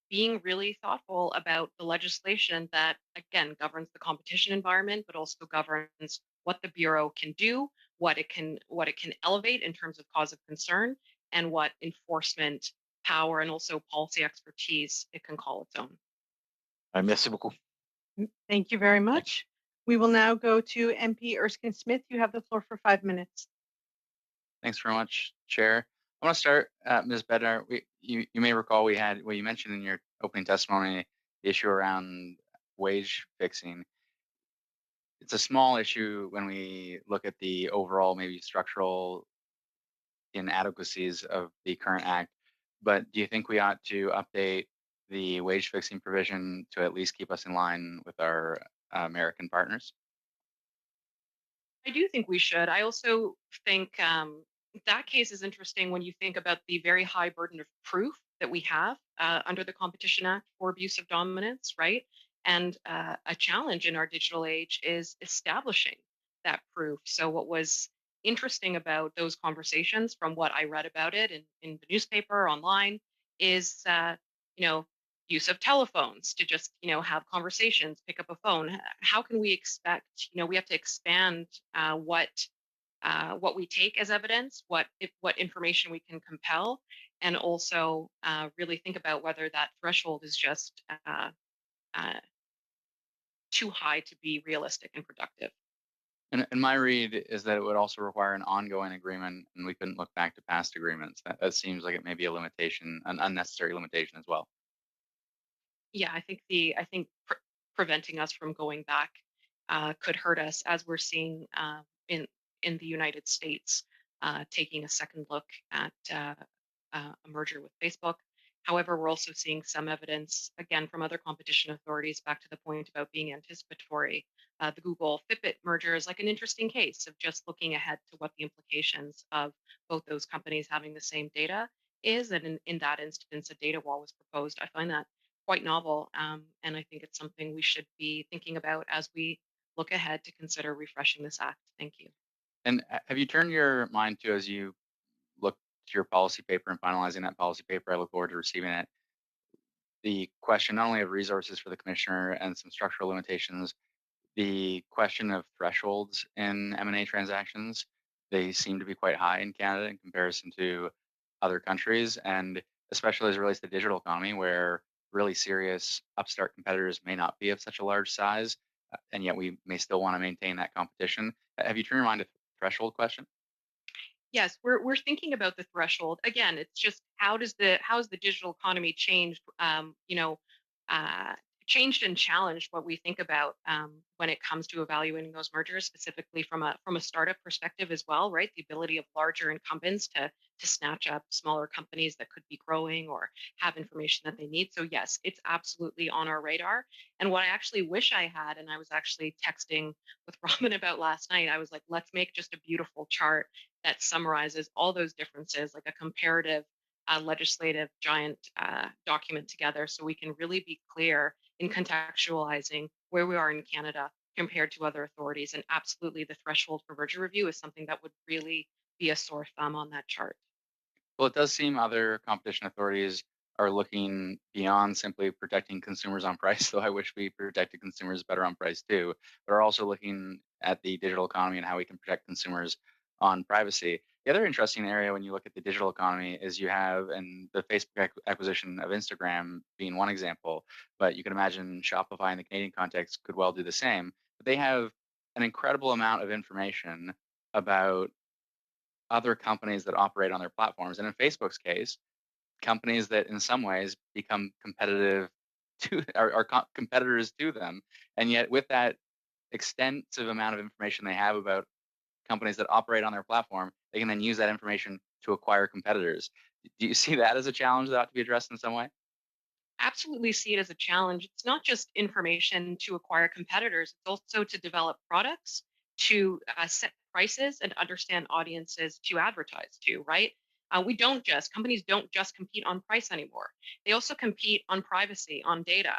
being really thoughtful about the legislation that, again, governs the competition environment, but also governs what the bureau can do, what it can elevate in terms of cause of concern, and what enforcement power and also policy expertise it can call its own. Merci beaucoup. Thank you very much. We will now go to MP Erskine Smith. You have the floor for 5 minutes. Thanks very much, Chair. I want to start, Ms. Bednar. You may recall we had, well, you mentioned in your opening testimony, the issue around wage fixing. It's a small issue when we look at the overall, maybe structural inadequacies of the current act. But do you think we ought to update the wage fixing provision to at least keep us in line with our American partners? I do think we should. I also think that case is interesting when you think about the very high burden of proof that we have under the Competition Act for abuse of dominance, right? And a challenge in our digital age is establishing that proof. So what was interesting about those conversations, from what I read about it in the newspaper, online, is use of telephones to just have conversations, pick up a phone. How can we expect, we have to expand what we take as evidence, what information we can compel, and also really think about whether that threshold is just too high to be realistic and productive. And my read is that it would also require an ongoing agreement, and we couldn't look back to past agreements. That seems like it may be a limitation, an unnecessary limitation as well. Yeah, I think preventing us from going back could hurt us, as we're seeing in the United States, taking a second look at a merger with Facebook. However, we're also seeing some evidence, again, from other competition authorities, back to the point about being anticipatory. The Google Fitbit merger is like an interesting case of just looking ahead to what the implications of both those companies having the same data is. And in that instance, a data wall was proposed. I find that quite novel. And I think it's something we should be thinking about as we look ahead to consider refreshing this act. Thank you. And have you turned your mind to, as you look to your policy paper and finalizing that policy paper, I look forward to receiving it, the question not only of resources for the commissioner and some structural limitations, the question of thresholds in M&A transactions, they seem to be quite high in Canada in comparison to other countries, and especially as it relates to the digital economy, where really serious upstart competitors may not be of such a large size, and yet we may still want to maintain that competition. Have you turned your mind to the threshold question? Yes, we're thinking about the threshold. Again, it's just how has the digital economy changed? Changed and challenged what we think about when it comes to evaluating those mergers, specifically from a startup perspective as well, right? The ability of larger incumbents to snatch up smaller companies that could be growing or have information that they need. So yes, it's absolutely on our radar. And what I actually wish I had, and I was actually texting with Robin about last night, I was like, let's make just a beautiful chart that summarizes all those differences, like a comparative legislative giant document together, so we can really be clear in contextualizing where we are in Canada compared to other authorities. And absolutely, the threshold for merger review is something that would really be a sore thumb on that chart. Well, it does seem other competition authorities are looking beyond simply protecting consumers on price, though I wish we protected consumers better on price too, but are also looking at the digital economy and how we can protect consumers on privacy. The other interesting area when you look at the digital economy is you have, and the Facebook acquisition of Instagram being one example, but you can imagine Shopify in the Canadian context could well do the same. But they have an incredible amount of information about other companies that operate on their platforms. And in Facebook's case, companies that in some ways become competitive to are competitors to them. And yet with that extensive amount of information they have about companies that operate on their platform, they can then use that information to acquire competitors. Do you see that as a challenge that ought to be addressed in some way? Absolutely see it as a challenge. It's not just information to acquire competitors, it's also to develop products, to set prices, and understand audiences to advertise to, right? Companies don't just compete on price anymore. They also compete on privacy, on data.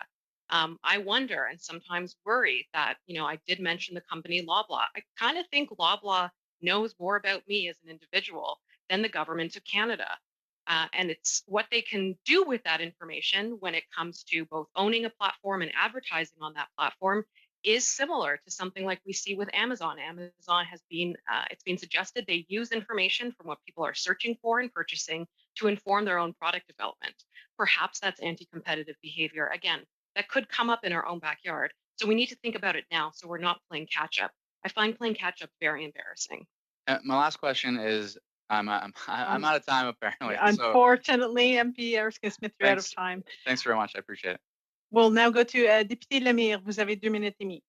I wonder and sometimes worry that, I did mention the company Loblaw. I kind of think Loblaw knows more about me as an individual than the government of Canada. And it's what they can do with that information when it comes to both owning a platform and advertising on that platform is similar to something like we see with Amazon. Amazon has been, it's been suggested they use information from what people are searching for and purchasing to inform their own product development. Perhaps that's anti-competitive behavior. Again, that could come up in our own backyard. So we need to think about it now so we're not playing catch up. I find playing catch up very embarrassing. My last question is, I'm out of time apparently. Unfortunately, MP Erskine-Smith, you're out of time. Thanks very much. I appreciate it. We'll now go to Député Lemire. Vous avez 2 minutes et demie.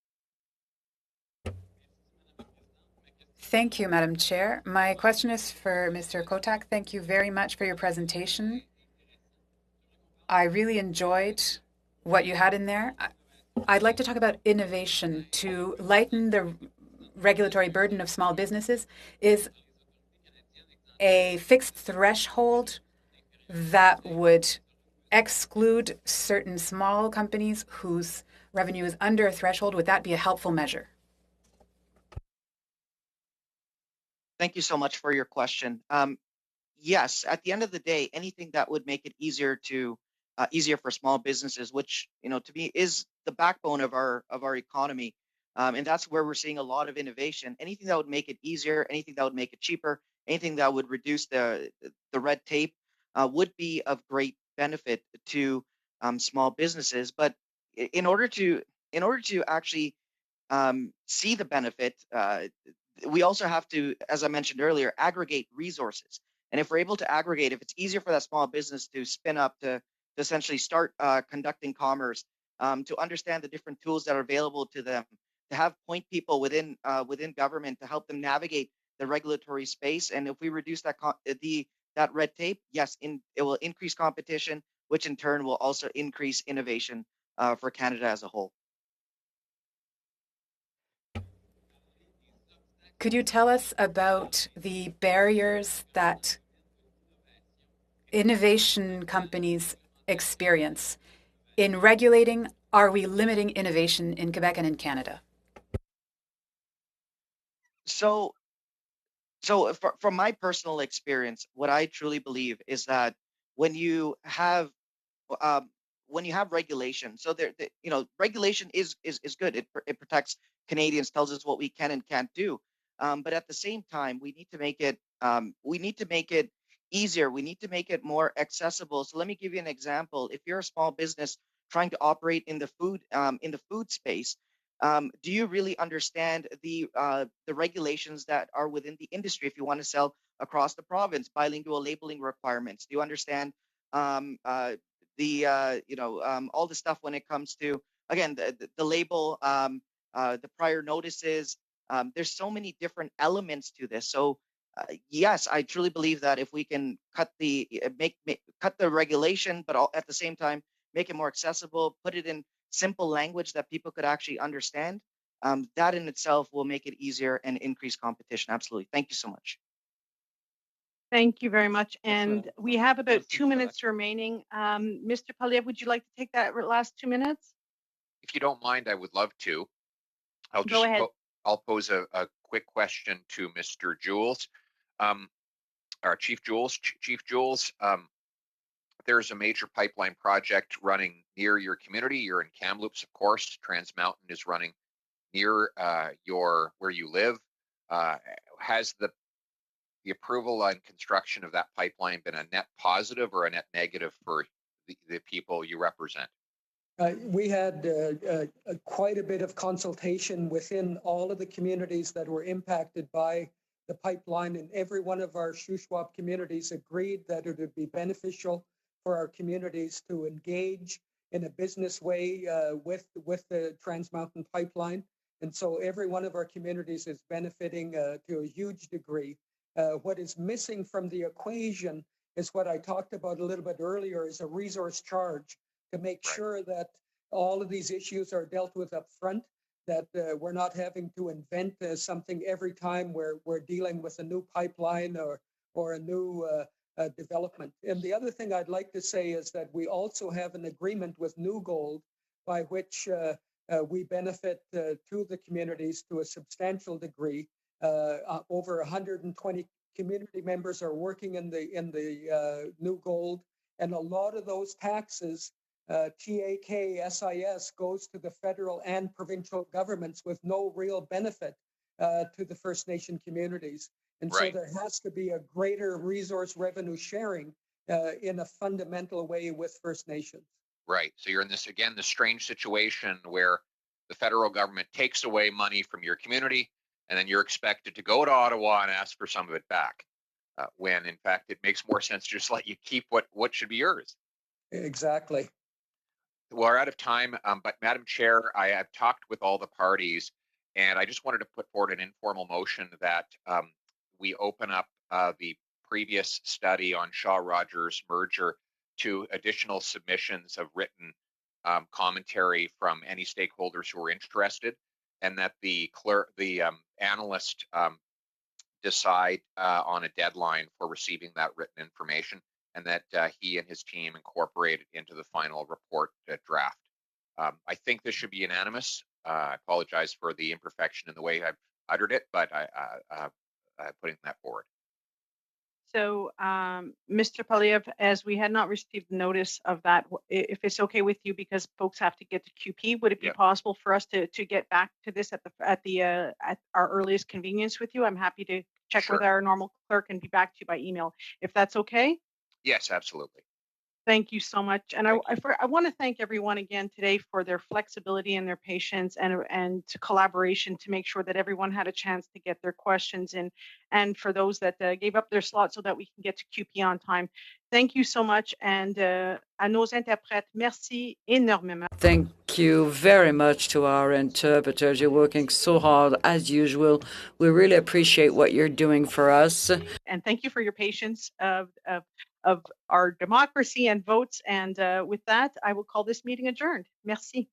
Thank you, Madam Chair. My question is for Mr. Kotak. Thank you very much for your presentation. I really enjoyed what you had in there. I'd like to talk about innovation to lighten the regulatory burden of small businesses. Is a fixed threshold that would exclude certain small companies whose revenue is under a threshold, would that be a helpful measure? Thank you so much for your question. Yes, at the end of the day, anything that would make it easier for small businesses, which to me is the backbone of our economy, and that's where we're seeing a lot of innovation. Anything that would make it easier, anything that would make it cheaper, anything that would reduce the red tape would be of great benefit to small businesses. But in order to actually see the benefit, we also have to, as I mentioned earlier, aggregate resources. And if we're able to aggregate, if it's easier for that small business to spin up, to essentially start conducting commerce, to understand the different tools that are available to them, to have point people within government to help them navigate the regulatory space. And if we reduce that red tape, yes, it will increase competition, which in turn will also increase innovation for Canada as a whole. Could you tell us about the barriers that innovation companies experience in regulating? Are we limiting innovation in Quebec and in Canada? So from my personal experience, what I truly believe is that when you have regulation, so regulation is good. It protects Canadians, tells us what we can and can't do. But at the same time, we need to make it easier. We need to make it more accessible. So let me give you an example. If you're a small business trying to operate in the food space, do you really understand the regulations that are within the industry? If you want to sell across the province, bilingual labeling requirements. Do you understand all the stuff when it comes to, again, the label, the prior notices? There's so many different elements to this. So yes, I truly believe that if we can cut the regulation, but at the same time make it more accessible, put it in simple language that people could actually understand, that in itself will make it easier and increase competition. Absolutely. Thank you so much. Thank you very much. And we have about 2 minutes remaining. Mr. Poliev, would you like to take that last 2 minutes? If you don't mind, I would love to. Go ahead. I'll pose a quick question to Mr. Jules, our Chief Jules. Chief Jules, there's a major pipeline project running near your community. You're in Kamloops, of course. Trans Mountain is running near where you live. Has the approval on construction of that pipeline been a net positive or a net negative for the people you represent? We had quite a bit of consultation within all of the communities that were impacted by the pipeline, and every one of our Shuswap communities agreed that it would be beneficial for our communities to engage in a business way with the Trans Mountain pipeline. And so every one of our communities is benefiting to a huge degree. What is missing from the equation is what I talked about a little bit earlier, is a resource charge to make sure that all of these issues are dealt with up front, that we're not having to invent something every time we're dealing with a new pipeline or a new development. And the other thing I'd like to say is that we also have an agreement with New Gold by which we benefit to the communities to a substantial degree. Over 120 community members are working in the New Gold, and a lot of those taxes, TAK, SIS, goes to the federal and provincial governments with no real benefit to the First Nation communities. And so there has to be a greater resource revenue sharing in a fundamental way with First Nations. Right. So you're in this, again, the strange situation where the federal government takes away money from your community, and then you're expected to go to Ottawa and ask for some of it back, when in fact it makes more sense to just let you keep what should be yours. Exactly. We're out of time, but Madam Chair, I have talked with all the parties, and I just wanted to put forward an informal motion that we open up the previous study on Shaw-Rogers merger to additional submissions of written commentary from any stakeholders who are interested, and that the analyst decide on a deadline for receiving that written information, and that he and his team incorporate it into the final report draft. I think this should be unanimous. I apologize for the imperfection in the way I've uttered it, but I'm putting that forward. So, Mr. Polyev, as we had not received notice of that, if it's okay with you, because folks have to get to QP, would it be possible for us to get back to this at our earliest convenience with you? I'm happy to check with our normal clerk and be back to you by email, if that's okay. Yes, absolutely. Thank you so much. And I want to thank everyone again today for their flexibility and their patience and collaboration to make sure that everyone had a chance to get their questions in, and for those that gave up their slot so that we can get to QP on time. Thank you so much. And à nos interprètes, merci énormément. Thank you very much to our interpreters. You're working so hard as usual. We really appreciate what you're doing for us. And thank you for your patience of our democracy and votes. And with that, I will call this meeting adjourned. Merci.